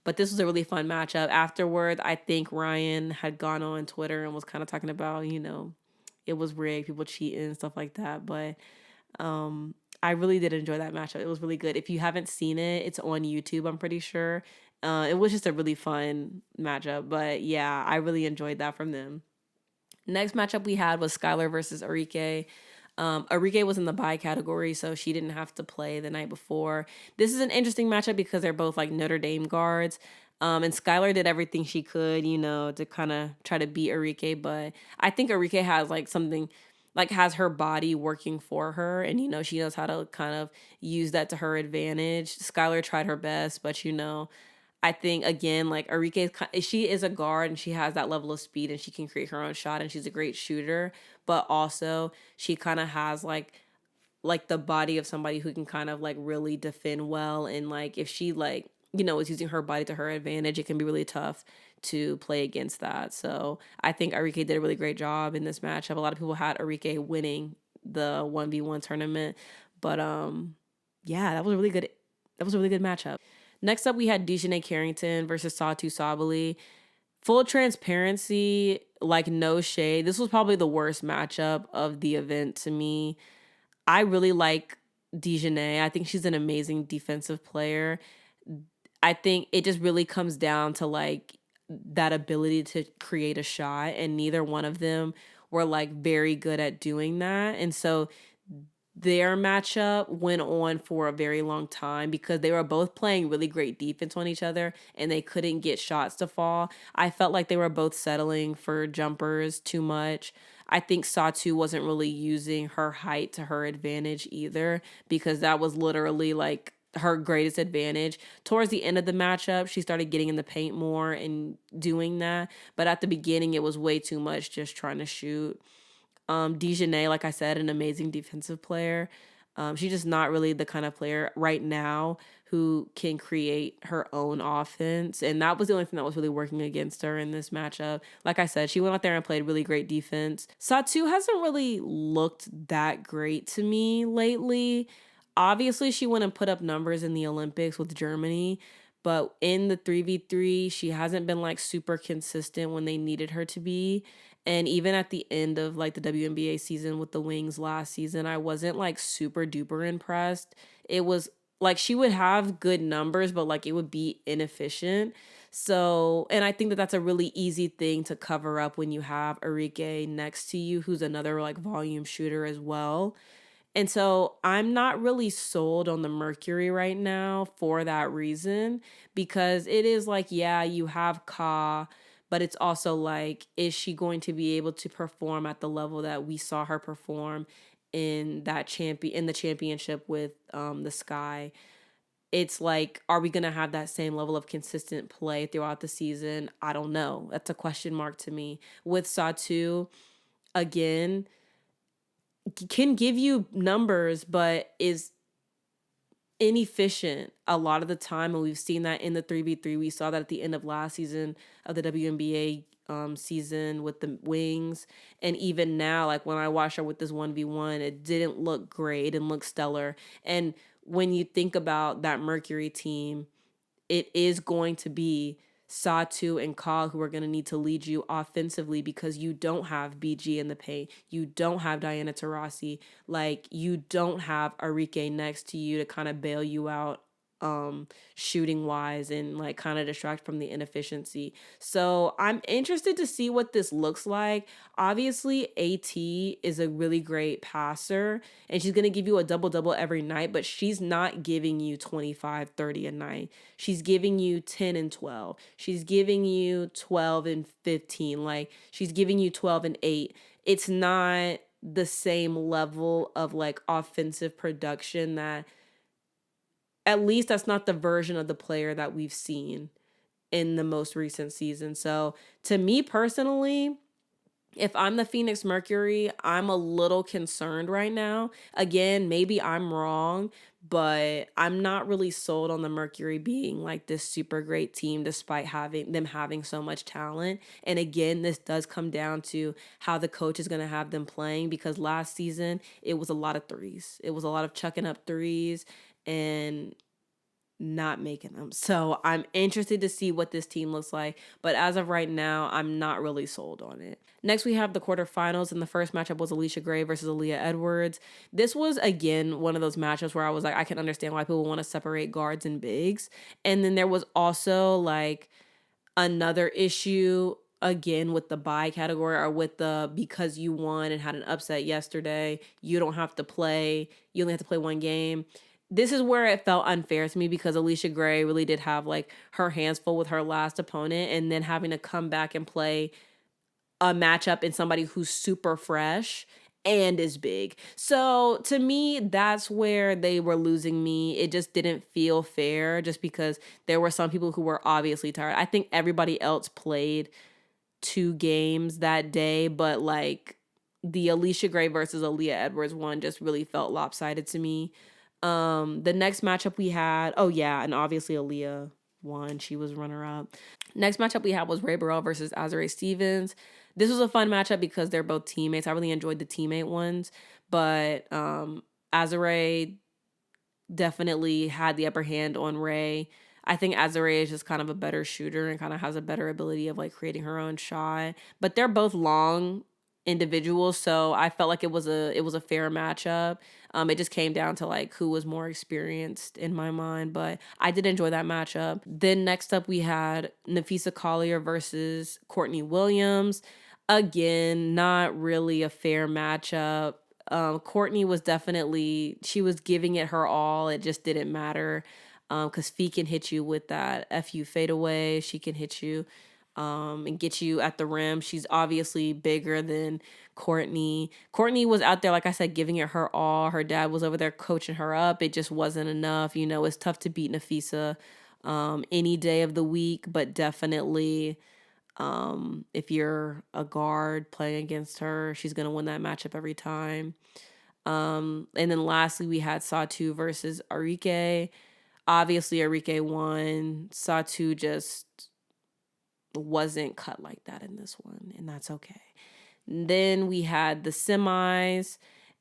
But this was a really fun matchup. Afterward, I think Ryan had gone on Twitter and was kind of talking about, it was rigged, people cheating and stuff like that. But I really did enjoy that matchup. It was really good. If you haven't seen it, it's on YouTube, I'm pretty sure. It was just a really fun matchup. But yeah, I really enjoyed that from them. Next matchup we had was Skylar versus Arike. Arike was in the bye category, so she didn't have to play the night before. This is an interesting matchup because they're both like Notre Dame guards. And Skylar did everything she could, to kind of try to beat Arike. But I think Arike has like something, like has her body working for her. And, she knows how to kind of use that to her advantage. Skylar tried her best, but, I think, again, like Arike, she is a guard and she has that level of speed and she can create her own shot and she's a great shooter. But also she kind of has like the body of somebody who can kind of like really defend well. And like if she like, is using her body to her advantage, it can be really tough to play against that. So I think Arike did a really great job in this matchup. A lot of people had Arike winning the 1v1 tournament. But yeah, that was a really good matchup. Next up, we had Dejanay Carrington versus Satou Sabally. Full transparency, like no shade. This was probably the worst matchup of the event to me. I really like Dejanay. I think she's an amazing defensive player. I think it just really comes down to like that ability to create a shot, and neither one of them were like very good at doing that. And so their matchup went on for a very long time because they were both playing really great defense on each other and they couldn't get shots to fall. I felt like they were both settling for jumpers too much. I think Satou wasn't really using her height to her advantage either, because that was literally like her greatest advantage. Towards the end of the matchup, she started getting in the paint more and doing that. But at the beginning, it was way too much just trying to shoot. Dejanay, like I said, an amazing defensive player. She's just not really the kind of player right now who can create her own offense. And that was the only thing that was really working against her in this matchup. Like I said, she went out there and played really great defense. Satou hasn't really looked that great to me lately. Obviously, she went and put up numbers in the Olympics with Germany, but in the 3v3, she hasn't been like super consistent when they needed her to be. And even at the end of like the WNBA season with the Wings last season, I wasn't like super duper impressed. It was like she would have good numbers, but like it would be inefficient. So, and I think that that's a really easy thing to cover up when you have Arike next to you, who's another like volume shooter as well. And so I'm not really sold on the Mercury right now for that reason, because it is like, yeah, you have Ka, but it's also like, is she going to be able to perform at the level that we saw her perform in the championship with the Sky? It's like, are we going to have that same level of consistent play throughout the season? I don't know. That's a question mark to me. With Satou, again, can give you numbers, but is inefficient a lot of the time. And we've seen that in the 3v3. We saw that at the end of last season of the WNBA season with the Wings. And even now, like when I watched her with this 1v1, it didn't look great. It didn't look stellar. And when you think about that Mercury team, it is going to be Satou and Ka who are going to need to lead you offensively, because you don't have BG in the paint. You don't have Diana Taurasi. Like, you don't have Arike next to you to kind of bail you out shooting wise and like kind of distract from the inefficiency. So I'm interested to see what this looks like. Obviously, AT is a really great passer and she's going to give you a double-double every night, but she's not giving you 25, 30 a night. She's giving you 10 and 12. She's giving you 12 and 15. Like, she's giving you 12 and 8. It's not the same level of like offensive production that, at least that's not the version of the player that we've seen in the most recent season. So to me personally, if I'm the Phoenix Mercury, I'm a little concerned right now. Again, maybe I'm wrong, but I'm not really sold on the Mercury being like this super great team despite having so much talent. And again, this does come down to how the coach is going to have them playing, because last season it was a lot of threes. It was a lot of chucking up threes and not making them. So I'm interested to see what this team looks like. But as of right now, I'm not really sold on it. Next, we have the quarterfinals, and the first matchup was Alysha Gray versus Aaliyah Edwards. This was, again, one of those matchups where I was like, I can understand why people want to separate guards and bigs. And then there was also like another issue again with the bye category, or with the because you won and had an upset yesterday, you don't have to play. You only have to play one game. This is where it felt unfair to me, because Alysha Gray really did have like her hands full with her last opponent, and then having to come back and play a matchup in somebody who's super fresh and is big. So to me, that's where they were losing me. It just didn't feel fair, just because there were some people who were obviously tired. I think everybody else played 2 games that day, but like the Alysha Gray versus Aaliyah Edwards one just really felt lopsided to me. The next matchup we had, oh yeah, and obviously Aaliyah won. She was runner up. Next matchup we had was Ray Burrell versus Azare Stevens. This was a fun matchup because they're both teammates. I really enjoyed the teammate ones, but Azare definitely had the upper hand on Ray. I think Azare is just kind of a better shooter and kind of has a better ability of like creating her own shot. But they're both long individuals, so I felt like it was a fair matchup. It just came down to like who was more experienced in my mind, but I did enjoy that matchup. Then next up we had Napheesa Collier versus Courtney Williams. Again, not really a fair matchup. Courtney was she was giving it her all. It just didn't matter, because Phee can hit you with that FU fadeaway. She can hit you and get you at the rim. She's obviously bigger than Courtney. Courtney was out there, like I said, giving it her all. Her dad was over there coaching her up. It just wasn't enough. You know, it's tough to beat Napheesa any day of the week, but definitely if you're a guard playing against her, she's going to win that matchup every time. And then lastly, we had Satou versus Arike. Obviously, Arike won. Satou just wasn't cut like that in this one, and that's okay. Then we had the semis,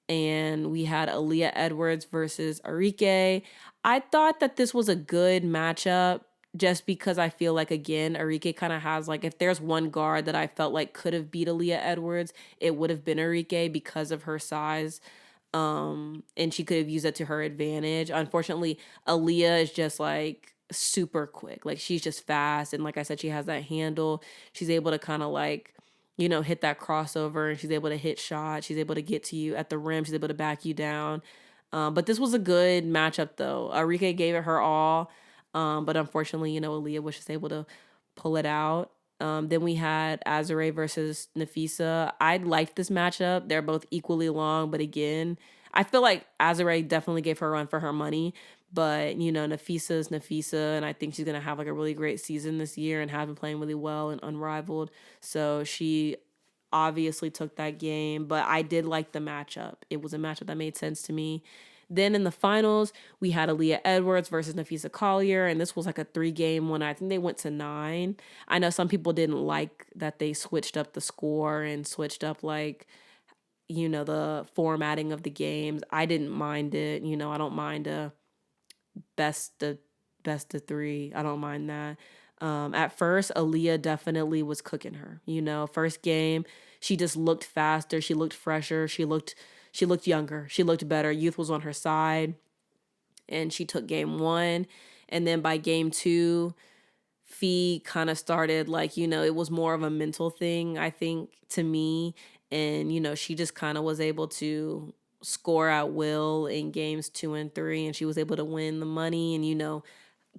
and we had Aaliyah Edwards versus Arike. I thought that this was a good matchup just because I feel like, again, Arike kind of has, like, if there's one guard that I felt like could have beat Aaliyah Edwards, it would have been Arike because of her size. And she could have used that to her advantage. Unfortunately, Aliyah is just like super quick. Like, she's just fast. And like I said, she has that handle. She's able to kind of like, hit that crossover, and she's able to hit shots. She's able to get to you at the rim. She's able to back you down. But this was a good matchup, though. Arike gave it her all. But unfortunately, Aliyah was just able to pull it out. Then we had Azare versus Napheesa. I liked this matchup. They're both equally long, but again, I feel like Azare definitely gave her a run for her money. But, Napheesa is Napheesa, and I think she's going to have like a really great season this year and have been playing really well and Unrivaled. So she obviously took that game, but I did like the matchup. It was a matchup that made sense to me. Then in the finals, we had Aaliyah Edwards versus Napheesa Collier, and this was like a 3-game one. I think they went to 9. I know some people didn't like that they switched up the score and switched up like, the formatting of the games. I didn't mind it. I don't mind a best of 3. I don't mind that. At first, Aaliyah definitely was cooking her. First game, she just looked faster. She looked fresher. She looked younger. She looked better. Youth was on her side, and she took game 1. And then by game 2, Phee kind of started like, it was more of a mental thing, I think, to me. And, she just kind of was able to score at will in games 2 and 3. And she was able to win the money and,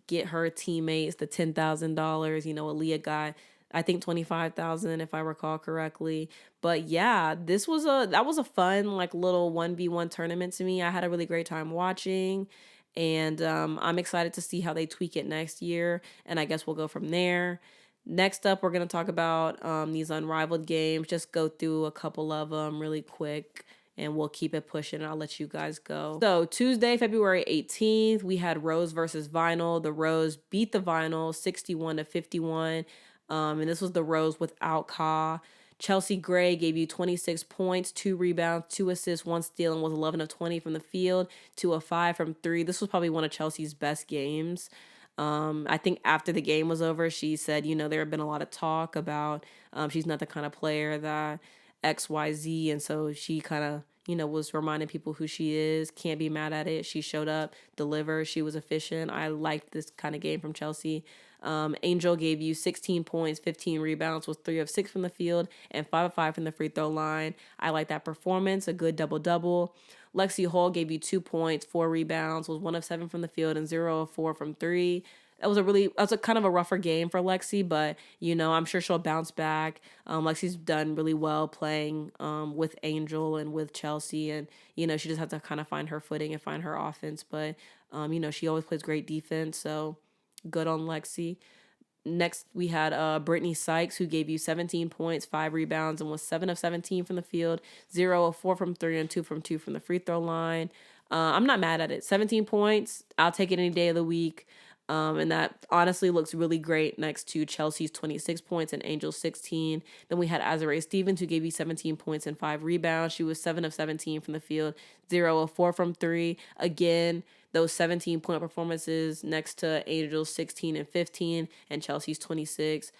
get her teammates the $10,000. Aaliyah got, I think, $25,000 if I recall correctly. But yeah, that was a fun like little 1v1 tournament to me. I had a really great time watching, and I'm excited to see how they tweak it next year. And I guess we'll go from there. Next up, we're gonna talk about these Unrivaled games. Just go through a couple of them really quick, and we'll keep it pushing. I'll let you guys go. So Tuesday, February 18th, we had Rose versus Vinyl. The Rose beat the Vinyl 61-51. And this was the Rose without Ka. Chelsea Gray gave you 26 points, 2 rebounds, 2 assists, 1 steal, and was 11 of 20 from the field, 2 of 5 from 3. This was probably one of Chelsea's best games. I think after the game was over, she said, there had been a lot of talk about she's not the kind of player that XYZ. And so she kind of, was reminding people who she is. Can't be mad at it. She showed up, delivered. She was efficient. I liked this kind of game from Chelsea. Angel gave you 16 points, 15 rebounds, was 3 of 6 from the field, and 5 of 5 from the free throw line. I like that performance, a good double-double. Lexi Hall gave you 2 points, 4 rebounds, was 1 of 7 from the field, and 0 of 4 from 3. That was a kind of a rougher game for Lexi, but, I'm sure she'll bounce back. Lexi's done really well playing with Angel and with Chelsea, and, she just has to kind of find her footing and find her offense, but, she always plays great defense, so good on Lexi. Next, we had Brittany Sykes, who gave you 17 points, 5 rebounds, and was 7 of 17 from the field, 0 of 4 from 3, and 2 from 2 from the free throw line. I'm not mad at it. 17 points, I'll take it any day of the week. And that honestly looks really great next to Chelsea's 26 points and Angel's 16. Then we had Azare Stevens, who gave you 17 points and 5 rebounds. She was 7 of 17 from the field, 0 of 4 from 3. Again, those 17-point performances next to Angel's 16 and 15 and Chelsea's 26.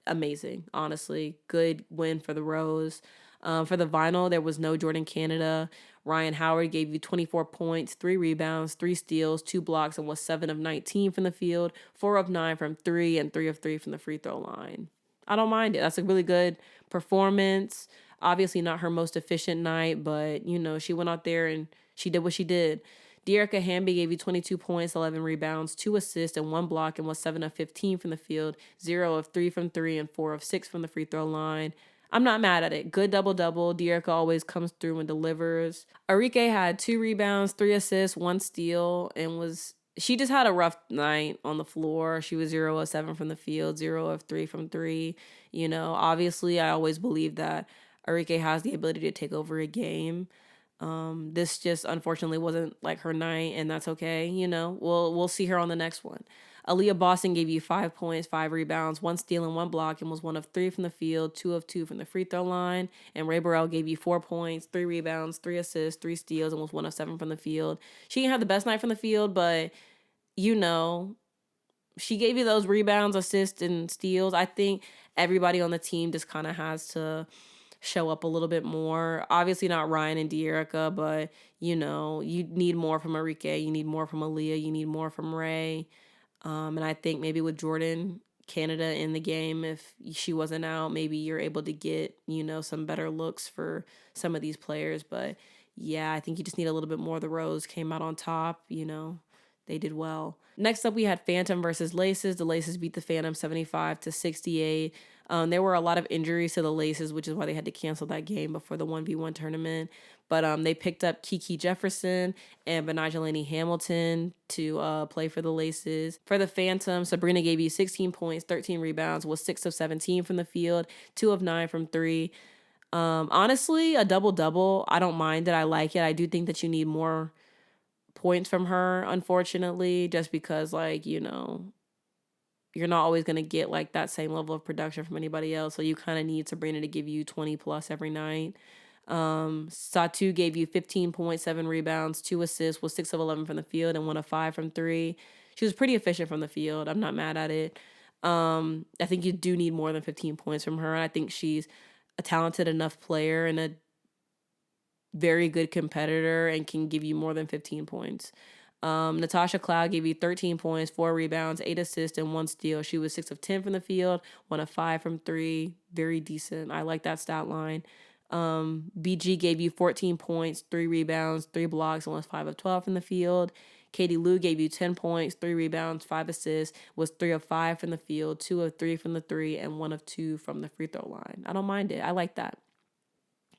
Amazing, honestly. Good win for the Rose. For the Vinyl, there was no Jordan Canada. Ryan Howard gave you 24 points, 3 rebounds, 3 steals, 2 blocks, and was 7 of 19 from the field, 4 of 9 from 3, and 3 of 3 from the free throw line. I don't mind it. That's a really good performance. Obviously not her most efficient night, but, she went out there and she did what she did. Dearica Hamby gave you 22 points, 11 rebounds, 2 assists, and 1 block, and was 7 of 15 from the field, 0 of 3 from 3, and 4 of 6 from the free throw line. I'm not mad at it. Good double-double. Dearica always comes through and delivers. Arike had 2 rebounds, 3 assists, 1 steal, and she just had a rough night on the floor. She was 0 of 7 from the field, 0 of 3 from 3. Obviously, I always believe that Arike has the ability to take over a game. This just unfortunately wasn't like her night, and that's okay. We'll see her on the next one. Aliyah Boston gave you 5 points, 5 rebounds, 1 steal, and 1 block, and was 1 of 3 from the field, 2 of 2 from the free throw line. And Ray Burrell gave you 4 points, 3 rebounds, 3 assists, 3 steals, and was 1 of 7 from the field. She didn't have the best night from the field, but she gave you those rebounds, assists, and steals. I think everybody on the team just kind of has to show up a little bit more. Obviously not Ryan and De'Erica, but you need more from Arike, you need more from Aaliyah, you need more from Ray. And I think maybe with Jordan Canada in the game, if she wasn't out, maybe you're able to get, some better looks for some of these players. But yeah, I think you just need a little bit more. The Rose came out on top, they did well. Next up, we had Phantom versus Laces. The Laces beat the Phantom 75-68. There were a lot of injuries to the Laces, which is why they had to cancel that game before the 1v1 tournament. But they picked up Kiki Jefferson and Benajelani Hamilton to play for the Laces. For the Phantom, Sabrina gave you 16 points, 13 rebounds, was 6 of 17 from the field, 2 of 9 from 3. Honestly, a double-double. I don't mind it. I like it. I do think that you need more points from her, unfortunately, just because, you're not always going to get, that same level of production from anybody else. So you kind of need Sabrina to give you 20-plus every night. Satou gave you 15 points, 7 rebounds, 2 assists, was 6 of 11 from the field, and 1 of 5 from 3. She was pretty efficient from the field. I'm not mad at it. I think you do need more than 15 points from her. And I think she's a talented enough player and a very good competitor and can give you more than 15 points. Natasha Cloud gave you 13 points, 4 rebounds, 8 assists, and 1 steal. She was 6 of 10 from the field, 1 of 5 from 3. Very decent. I like that stat line. BG gave you 14 points, 3 rebounds, 3 blocks, and was 5 of 12 from the field. Katie Lou gave you 10 points, 3 rebounds, 5 assists, was 3 of 5 from the field, 2 of 3 from the 3, and 1 of 2 from the free throw line. I don't mind it. I like that.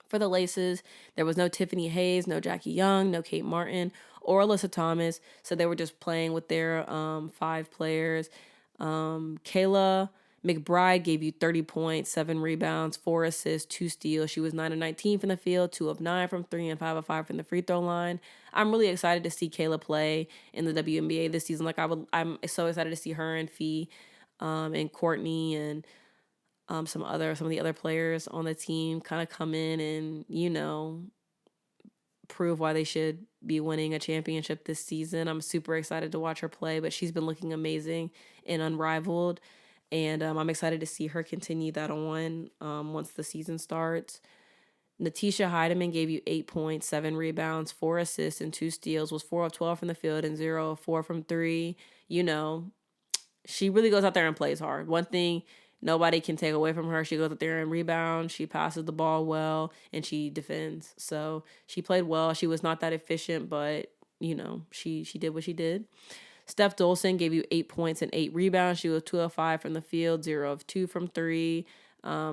For the Laces, there was no Tiffany Hayes, no Jackie Young, no Kate Martin, or Alyssa Thomas. So they were just playing with their 5 players. Kayla McBride gave you 30 points, 7 rebounds, 4 assists, 2 steals. She was 9 of 19 from the field, 2 of 9 from 3, and 5 of 5 from the free throw line. I'm really excited to see Kayla play in the WNBA this season. I'm so excited to see her and Phee and Courtney and some of the other players on the team kind of come in and, prove why they should be winning a championship this season. I'm super excited to watch her play, but she's been looking amazing in Unrivaled. And I'm excited to see her continue that on once the season starts. Natisha Heidemann gave you 8 points, 7 rebounds, 4 assists, and 2 steals, was 4 of 12 from the field and 0 of 4 from 3. She really goes out there and plays hard. One thing nobody can take away from her, she goes out there and rebounds, she passes the ball well, and she defends. So she played well. She was not that efficient, but, she did what she did. Steph Dolson gave you 8 points and 8 rebounds. She was 2 of 5 from the field, 0 of 2 from 3.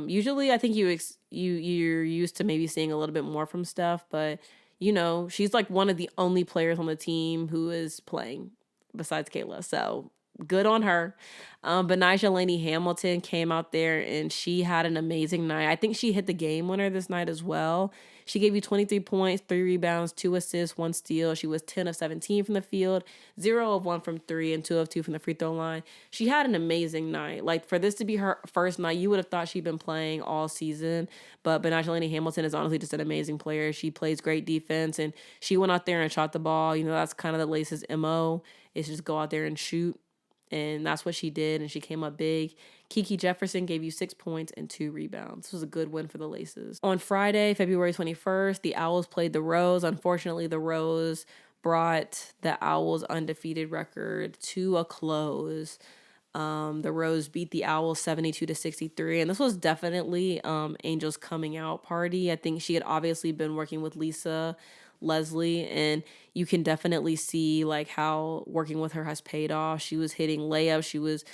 Usually I think you're used to maybe seeing a little bit more from Steph, but, she's like one of the only players on the team who is playing besides Kayla. So good on her. Benajelani Hamilton came out there and she had an amazing night. I think she hit the game winner this night as well. She gave you 23 points, 3 rebounds, 2 assists, 1 steal. She was 10 of 17 from the field, 0 of 1 from 3, and 2 of 2 from the free throw line. She had an amazing night. For this to be her first night, you would have thought she'd been playing all season. But Benajelani Hamilton is honestly just an amazing player. She plays great defense, and she went out there and shot the ball. That's kind of the Laces' MO, is just go out there and shoot. And that's what she did, and she came up big. Kiki Jefferson gave you 6 points and 2 rebounds. This was a good win for the Laces. On Friday, February 21st, the Owls played the Rose. Unfortunately, the Rose brought the Owls' undefeated record to a close. The Rose beat the Owls 72-63, and this was definitely Angel's coming out party. I think she had obviously been working with Lisa Leslie, and you can definitely see how working with her has paid off. She was hitting layups. She was,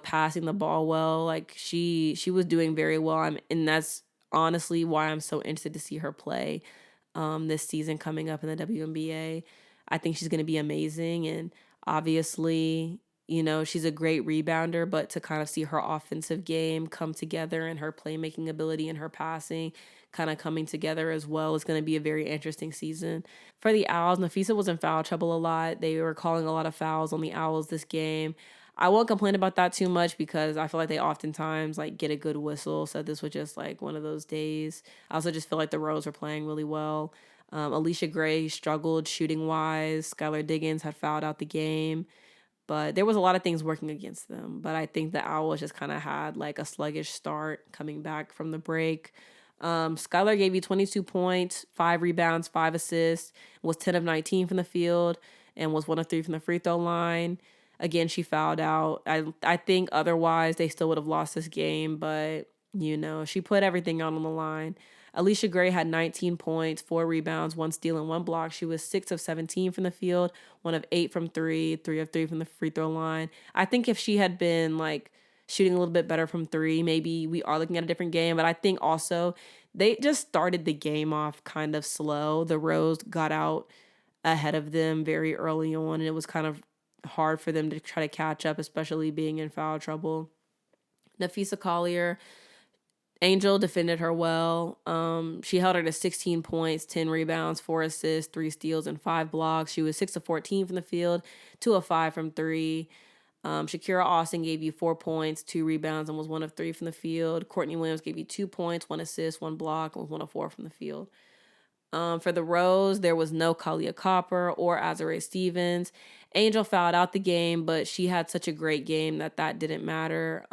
passing the ball well. She was doing very well. And that's honestly why I'm so interested to see her play this season coming up in the WNBA. I think she's going to be amazing. And obviously, she's a great rebounder, but to kind of see her offensive game come together and her playmaking ability and her passing kind of coming together as well. It's going to be a very interesting season. For the Owls, Napheesa was in foul trouble a lot. They were calling a lot of fouls on the Owls this game. I won't complain about that too much because I feel like they oftentimes like get a good whistle. So this was just like one of those days. I also just feel like the Rose are playing really well. Alysha Gray struggled shooting wise. Skylar Diggins had fouled out the game. But there was a lot of things working against them. But I think the Owls just kind of had like a sluggish start coming back from the break. Skylar gave you 22 points, 5 rebounds, 5 assists, was 10 of 19 from the field, and was 1 of 3 from the free throw line. Again, she fouled out. I think otherwise they still would have lost this game, but, she put everything out on the line. Alysha Gray had 19 points, 4 rebounds, 1 steal, and 1 block. She was 6 of 17 from the field, 1 of 8 from 3, 3 of 3 from the free throw line. I think if she had been, shooting a little bit better from 3, maybe we are looking at a different game. But I think also they just started the game off kind of slow. The Rose got out ahead of them very early on, and it was kind of hard for them to try to catch up, especially being in foul trouble. Napheesa Collier, Angel defended her well. She held her to 16 points, 10 rebounds, 4 assists, 3 steals, and 5 blocks. She was 6 of 14 from the field, 2 of 5 from 3. Shakira Austin gave you 4 points, 2 rebounds, and was 1 of 3 from the field. Courtney Williams gave you 2 points, 1 assist, 1 block, and was 1 of 4 from the field. For the Rose, there was no Kalia Copper or Azare Stevens. Angel fouled out the game, but she had such a great game that didn't matter.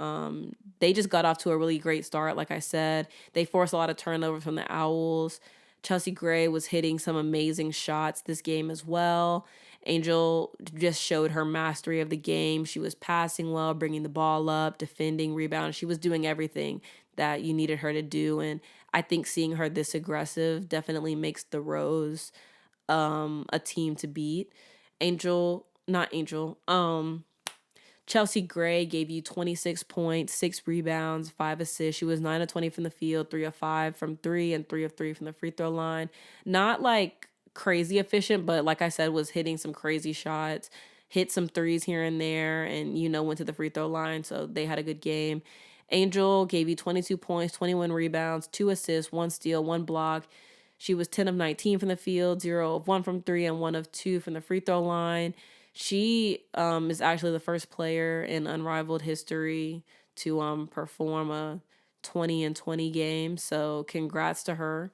They just got off to a really great start, like I said. They forced a lot of turnovers from the Owls. Chelsea Gray was hitting some amazing shots this game as well. Angel just showed her mastery of the game. She was passing well, bringing the ball up, defending, rebounding. She was doing everything that you needed her to do, and I think seeing her this aggressive definitely makes the Rose a team to beat. Chelsea Gray gave you 26 points, 6 rebounds, 5 assists. She was 9 of 20 from the field, 3 of 5 from 3, and 3 of 3 from the free throw line. Not crazy efficient, but like I said, was hitting some crazy shots, hit some threes here and there, and went to the free throw line, so they had a good game. Angel gave you 22 points, 21 rebounds, 2 assists, 1 steal, 1 block. She was 10 of 19 from the field, 0 of 1 from 3, and 1 of 2 from the free throw line. She is actually the first player in Unrivaled history to perform a 20 and 20 game, so congrats to her.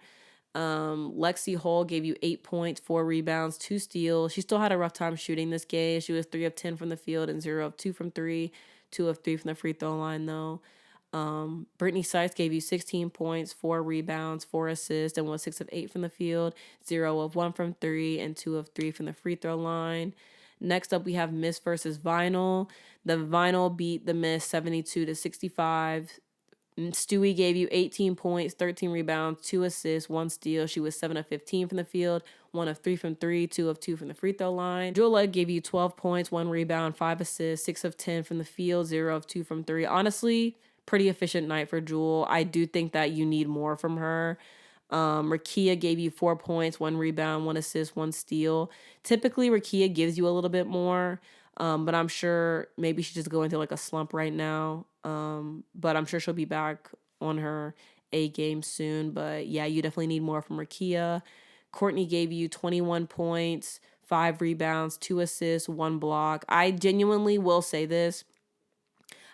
Lexi Hull gave you 8 points, 4 rebounds, 2 steals. She still had a rough time shooting this game. She was 3 of 10 from the field and 0 of 2 from 3, 2 of 3 from the free throw line, though. Brittany Sykes gave you 16 points, 4 rebounds, 4 assists, and was 6 of 8 from the field, 0 of 1 from 3, and 2 of 3 from the free throw line. Next up, we have Miss versus Vinyl. The Vinyl beat the Miss 72-65. Stewie gave you 18 points, 13 rebounds, 2 assists, 1 steal. She was 7 of 15 from the field, 1 of 3 from 3, 2 of 2 from the free throw line. Jewel gave you 12 points, 1 rebound, 5 assists, 6 of 10 from the field, 0 of 2 from 3. Honestly, pretty efficient night for Jewel. I do think that you need more from her. Rakia gave you 4 points, 1 rebound, 1 assist, 1 steal. Typically, Rakia gives you a little bit more, but I'm sure maybe she's just going through a slump right now. But I'm sure she'll be back on her A game soon. But yeah, you definitely need more from Rakia. Courtney gave you 21 points, 5 rebounds, 2 assists, 1 block. I genuinely will say this.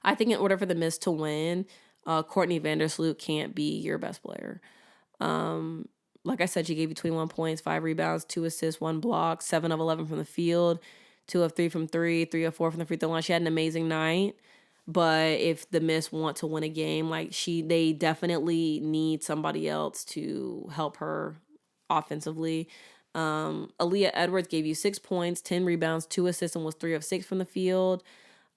I think in order for the Miss to win, Courtney Vandersloot can't be your best player. Like I said, she gave you 21 points, 5 rebounds, 2 assists, 1 block, 7 of 11 from the field, 2 of 3 from 3, 3 of 4 from the free throw line. She had an amazing night. But if the Miss want to win a game, they definitely need somebody else to help her offensively. Aaliyah Edwards gave you 6 points, 10 rebounds, 2 assists, and was 3 of 6 from the field.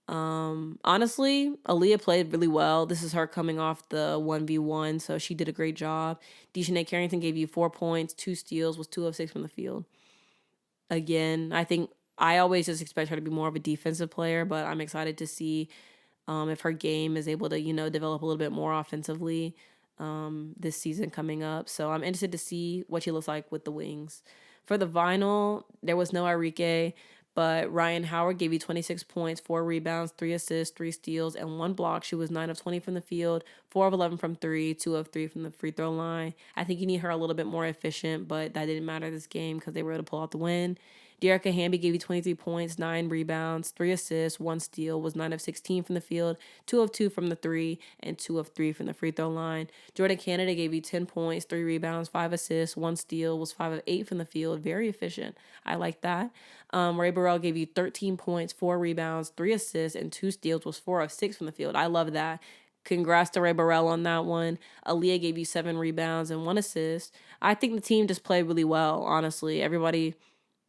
Honestly, Aaliyah played really well. This is her coming off the 1v1, so she did a great job. Dejanay Carrington gave you 4 points, 2 steals, was 2 of 6 from the field. Again, I think I always just expect her to be more of a defensive player, but I'm excited to see if her game is able to, develop a little bit more offensively this season coming up. So I'm interested to see what she looks like with the Wings. For the Vinyl, there was no Enrique, But Ryan Howard gave you 26 points, 4 rebounds, 3 assists, 3 steals, and 1 block. She was 9 of 20 from the field, 4 of 11 from 3, 2 of 3 from the free throw line. I think you need her a little bit more efficient, but that didn't matter this game because they were able to pull out the win. Dearica Hamby gave you 23 points, 9 rebounds, 3 assists, 1 steal, was 9 of 16 from the field, 2 of 2 from the 3, and 2 of 3 from the free throw line. Jordan Canada gave you 10 points, 3 rebounds, 5 assists, 1 steal, was 5 of 8 from the field. Very efficient. I like that. Ray Burrell gave you 13 points, 4 rebounds, 3 assists, and 2 steals, was 4 of 6 from the field. I love that. Congrats to Ray Burrell on that one. Aliyah gave you 7 rebounds and 1 assist. I think the team just played really well, honestly. Everybody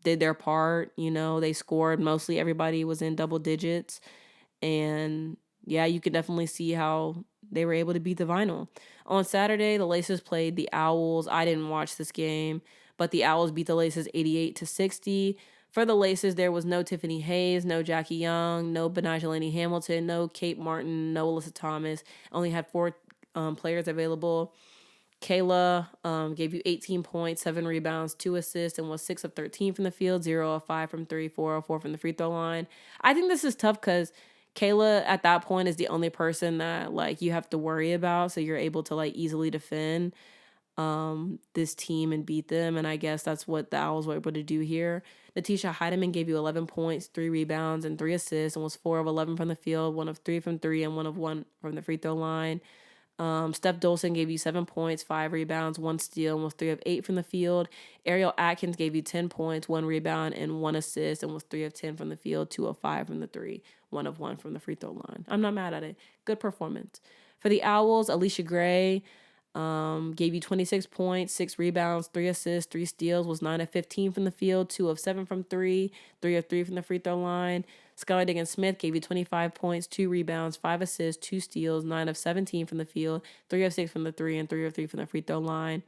did their part. They scored. Mostly everybody was in double digits. And yeah, you can definitely see how they were able to beat the vinyl. On Saturday, the Laces played the Owls. I didn't watch this game, but the Owls beat the Laces 88-60. For the Laces, there was no Tiffany Hayes, no Jackie Young, no Benajelani Hamilton, no Kate Martin, no Alyssa Thomas. Only had 4 players available. Kayla gave you 18 points, 7 rebounds, 2 assists, and was 6 of 13 from the field, 0 of 5 from 3, 4 of 4 from the free throw line. I think this is tough because Kayla at that point is the only person that you have to worry about, so you're able to easily defend this team and beat them, and I guess that's what the Owls were able to do here. Natisha Heidemann gave you 11 points, 3 rebounds, and 3 assists, and was 4 of 11 from the field, 1 of 3 from 3, and 1 of 1 from the free throw line. Steph Dolson gave you 7 points, 5 rebounds, 1 steal, and was 3 of 8 from the field. Ariel Atkins gave you 10 points, 1 rebound, and 1 assist, and was 3 of 10 from the field, 2 of 5 from the 3, 1 of 1 from the free throw line. I'm not mad at it. Good performance. For the Owls, Alysha Gray gave you 26 points, 6 rebounds, 3 assists, 3 steals, was 9 of 15 from the field, 2 of 7 from 3, 3 of 3 from the free throw line. Skylar Diggins-Smith gave you 25 points, 2 rebounds, 5 assists, 2 steals, 9 of 17 from the field, 3 of 6 from the 3, and 3 of 3 from the free throw line.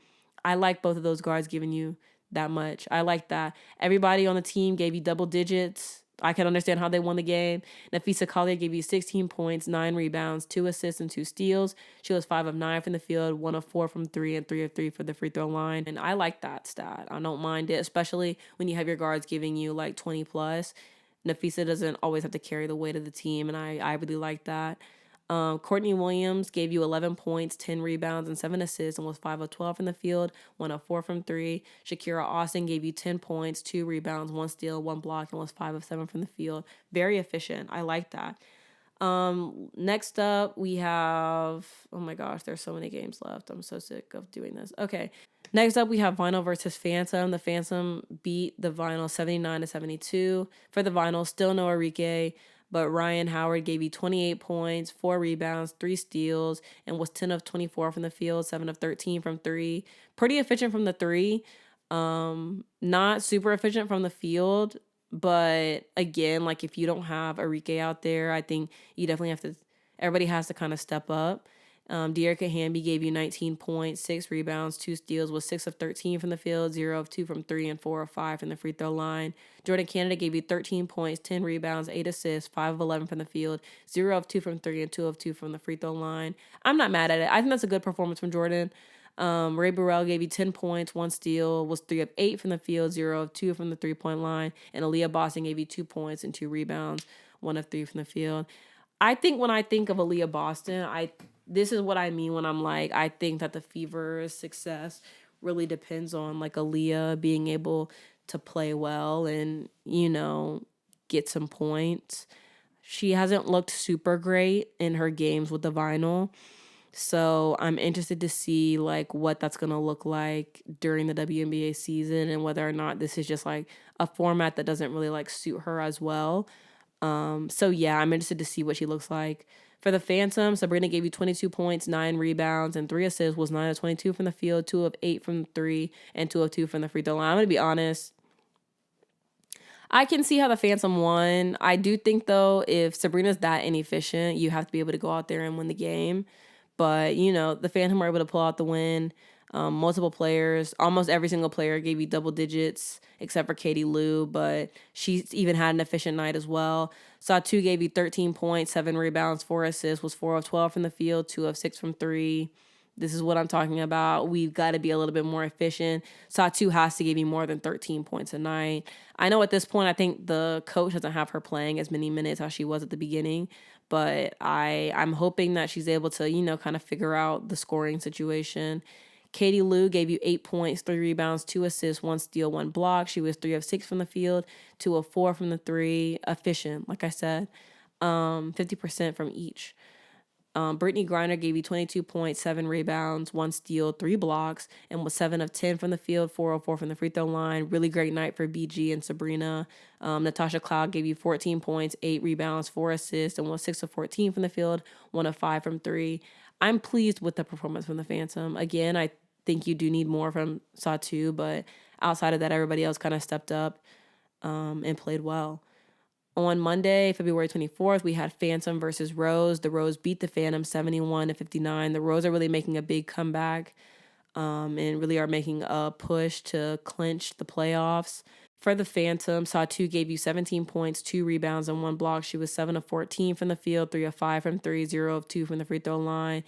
I like both of those guards giving you that much. I like that. Everybody on the team gave you double digits. I can understand how they won the game. Napheesa Collier gave you 16 points, 9 rebounds, 2 assists, and 2 steals. She was 5 of 9 from the field, 1 of 4 from 3, and 3 of 3 for the free throw line. And I like that stat. I don't mind it, especially when you have your guards giving you 20 plus. Napheesa doesn't always have to carry the weight of the team, and I really like that. Courtney Williams gave you 11 points, 10 rebounds, and 7 assists, and was 5 of 12 from the field, 1 of 4 from 3. Shakira Austin gave you 10 points, 2 rebounds, 1 steal, 1 block, and was 5 of 7 from the field. Very efficient. I like that. Next up, we have, oh my gosh, there's so many games left. I'm so sick of doing this. Okay. Next up, we have Vinyl versus Phantom. The Phantom beat the Vinyl 79-72. For the Vinyl, still no Enrique, but Ryan Howard gave you 28 points, 4 rebounds, 3 steals, and was 10 of 24 from the field, 7 of 13 from 3. Pretty efficient from the 3. Not super efficient from the field, but again, if you don't have Enrique out there, I think you definitely have to, everybody has to kind of step up. Dearica Hamby gave you 19 points, 6 rebounds, 2 steals, was 6 of 13 from the field, 0 of 2 from 3, and 4 of 5 from the free throw line. Jordan Canada gave you 13 points, 10 rebounds, 8 assists, 5 of 11 from the field, 0 of 2 from 3, and 2 of 2 from the free throw line. I'm not mad at it. I think that's a good performance from Jordan. Ray Burrell gave you 10 points, 1 steal, was 3 of 8 from the field, 0 of 2 from the 3-point line, and Aliyah Boston gave you 2 points and 2 rebounds, 1 of 3 from the field. I think when I think of Aliyah Boston, this is what I mean when I'm I think that the Fever's success really depends on Aliyah being able to play well and, get some points. She hasn't looked super great in her games with the Vinyl. So I'm interested to see what that's going to look like during the WNBA season and whether or not this is just a format that doesn't really suit her as well. So yeah, I'm interested to see what she looks like. For the Phantom, Sabrina gave you 22 points, 9 rebounds, and 3 assists, was 9 of 22 from the field, 2 of 8 from 3, and 2 of 2 from the free throw line. I'm going to be honest. I can see how the Phantom won. I do think, though, if Sabrina's that inefficient, you have to be able to go out there and win the game. But, the Phantom were able to pull out the win. Multiple players, almost every single player gave you double digits except for Katie Lou, but she even had an efficient night as well. Satou gave you 13 points, 7 rebounds, 4 assists, was 4 of 12 from the field, 2 of 6 from 3, This is what I'm talking about. We've got to be a little bit more efficient. Satou has to give you more than 13 points a night. I know at this point, I think the coach doesn't have her playing as many minutes as she was at the beginning, but I'm hoping that she's able to, kind of figure out the scoring situation. Katie Lou gave you 8 points, 3 rebounds, 2 assists, 1 steal, 1 block. She was 3 of 6 from the field, 2 of 4 from the 3. Efficient, like I said, 50% from each. Brittany Griner gave you 22 points, 7 rebounds, 1 steal, 3 blocks, and was 7 of 10 from the field, 4 of 4 from the free throw line. Really great night for BG and Sabrina. Natasha Cloud gave you 14 points, 8 rebounds, 4 assists, and was 6 of 14 from the field, 1 of 5 from 3. I'm pleased with the performance from the Phantom. Again, I think you do need more from Satou, but outside of that, everybody else kind of stepped up and played well. On Monday, February 24th, we had Phantom versus Rose. The Rose beat the Phantom 71-59. The Rose are really making a big comeback and really are making a push to clinch the playoffs. For the Phantom, Satou gave you 17 points, 2 rebounds, and 1 block. She was 7 of 14 from the field, 3 of 5 from 3, 0 of 2 from the free throw line.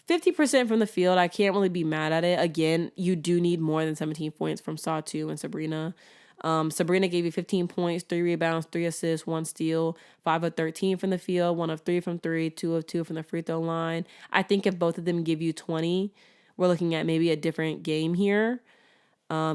50% from the field. I can't really be mad at it. Again, you do need more than 17 points from Satou and Sabrina. Sabrina gave you 15 points, 3 rebounds, 3 assists, 1 steal, 5 of 13 from the field, 1 of 3 from 3, 2 of 2 from the free throw line. I think if both of them give you 20, we're looking at maybe a different game here.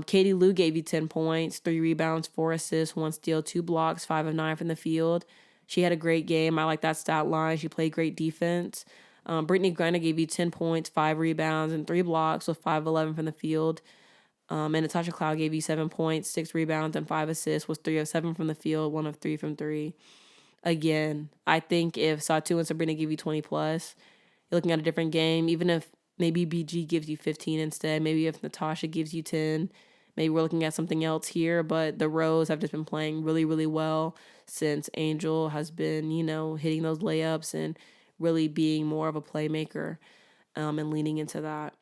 Katie Lou gave you 10 points, 3 rebounds, 4 assists, 1 steal, 2 blocks, 5 of 9 from the field. She had a great game. I like that stat line. She played great defense. Brittany Griner gave you 10 points, 5 rebounds, and 3 blocks with 5 of 11 from the field. And Natasha Cloud gave you 7 points, 6 rebounds, and 5 assists, was 3 of 7 from the field, 1 of 3 from 3. Again, I think if Satou and Sabrina give you 20 plus, you're looking at a different game. Even if maybe BG gives you 15 instead, maybe if Natasha gives you 10, maybe we're looking at something else here. But the Rose have just been playing really, really well since Angel has been, hitting those layups and really being more of a playmaker and leaning into that.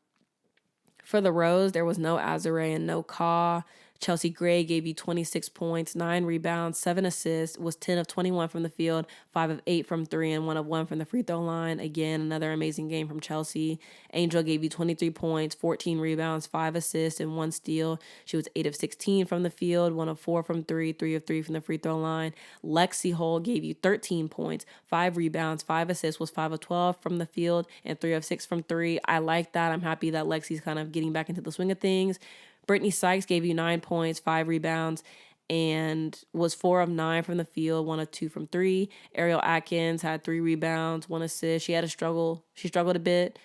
For the Rose, there was no Azare and no Ka. Chelsea Gray gave you 26 points, 9 rebounds, 7 assists, was 10 of 21 from the field, 5 of 8 from 3, and 1 of 1 from the free throw line. Again, another amazing game from Chelsea. Angel gave you 23 points, 14 rebounds, 5 assists, and 1 steal. She was 8 of 16 from the field, 1 of 4 from 3, 3 of 3 from the free throw line. Lexi Hull gave you 13 points, 5 rebounds, 5 assists, was 5 of 12 from the field, and 3 of 6 from 3. I like that. I'm happy that Lexi's kind of getting back into the swing of things. Brittany Sykes gave you 9 points, 5 rebounds, and was 4 of 9 from the field, 1 of 2 from 3. Ariel Atkins had 3 rebounds, 1 assist. She had a struggle. She struggled a bit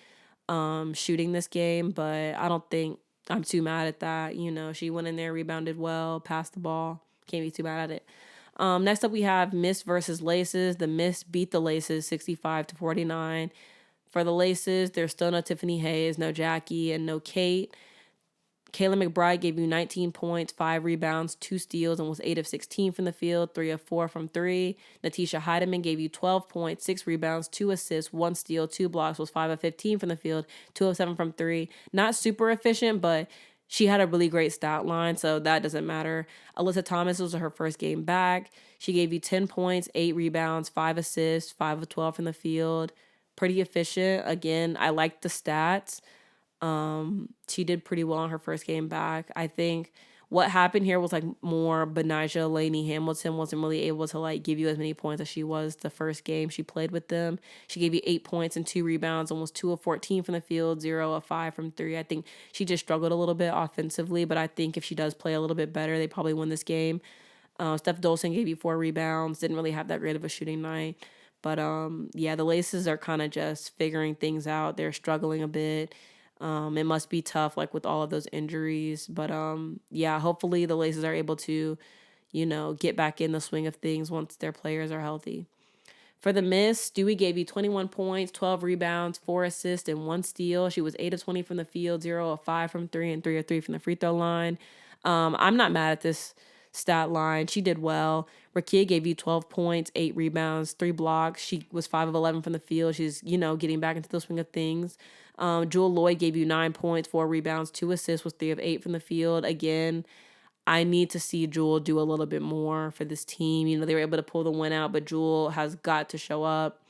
shooting this game, but I don't think I'm too mad at that. She went in there, rebounded well, passed the ball. Can't be too mad at it. Next up, we have Mist versus Laces. The Mist beat the Laces 65-49. For the Laces, there's still no Tiffany Hayes, no Jackie, and no Kate. Kayla McBride gave you 19 points, 5 rebounds, 2 steals, and was 8 of 16 from the field, 3 of 4 from 3. Natisha Heidemann gave you 12 points, 6 rebounds, 2 assists, 1 steal, 2 blocks, was 5 of 15 from the field, 2 of 7 from 3. Not super efficient, but she had a really great stat line, so that doesn't matter. Alyssa Thomas was her first game back. She gave you 10 points, 8 rebounds, 5 assists, 5 of 12 from the field. Pretty efficient. Again, I like the stats. She did pretty well on her first game back. I think what happened here was more Benijah Laney Hamilton wasn't really able to give you as many points as she was the first game she played with them. She gave you 8 points and 2 rebounds, almost 2 of 14 from the field, 0 of 5 from 3. I think she just struggled a little bit offensively, but I think if she does play a little bit better, they probably win this game. Steph Dolson gave you 4 rebounds, didn't really have that great of a shooting night. But the Laces are kind of just figuring things out. They're struggling a bit. It must be tough, with all of those injuries. But, hopefully the Laces are able to, get back in the swing of things once their players are healthy. For the Mist, Stewie gave you 21 points, 12 rebounds, 4 assists, and 1 steal. She was 8 of 20 from the field, 0 of 5 from 3, and 3 of 3 from the free throw line. I'm not mad at this stat line. She did well. Rakia gave you 12 points, 8 rebounds, 3 blocks. She was 5 of 11 from the field. She's, getting back into the swing of things. Jewel Lloyd gave you 9 points, 4 rebounds, 2 assists, was 3 of 8 from the field. Again, I need to see Jewel do a little bit more for this team. They were able to pull the win out, but Jewel has got to show up.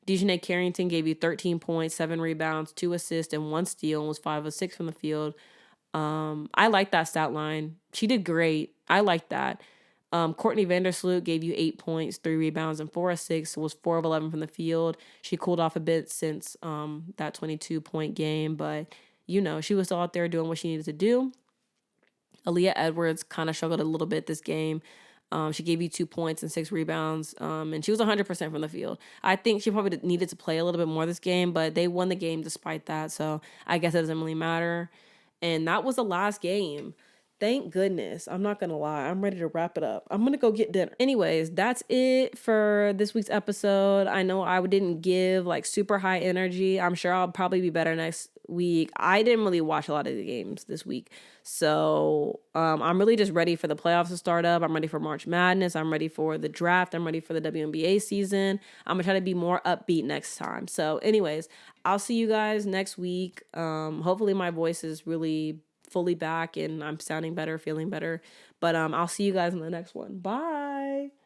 Dejanay Carrington gave you 13 points, 7 rebounds, 2 assists, and 1 steal, and was 5 of 6 from the field. I like that stat line. She did great. I like that. Courtney Vandersloot gave you 8 points, 3 rebounds, and 4 assists. Was 4 of 11 from the field. She cooled off a bit since that 22-point game, but she was still out there doing what she needed to do. Aaliyah Edwards kind of struggled a little bit this game. She gave you 2 points and 6 rebounds, and she was 100% from the field. I think she probably needed to play a little bit more this game, but they won the game despite that, so I guess it doesn't really matter. And that was the last game. Thank goodness. I'm not going to lie. I'm ready to wrap it up. I'm going to go get dinner. Anyways, that's it for this week's episode. I know I didn't give like super high energy. I'm sure I'll probably be better next week. I didn't really watch a lot of the games this week. So I'm really just ready for the playoffs to start up. I'm ready for March Madness. I'm ready for the draft. I'm ready for the WNBA season. I'm going to try to be more upbeat next time. So anyways, I'll see you guys next week. Hopefully my voice is really fully back and I'm sounding better, feeling better. But I'll see you guys in the next one. Bye.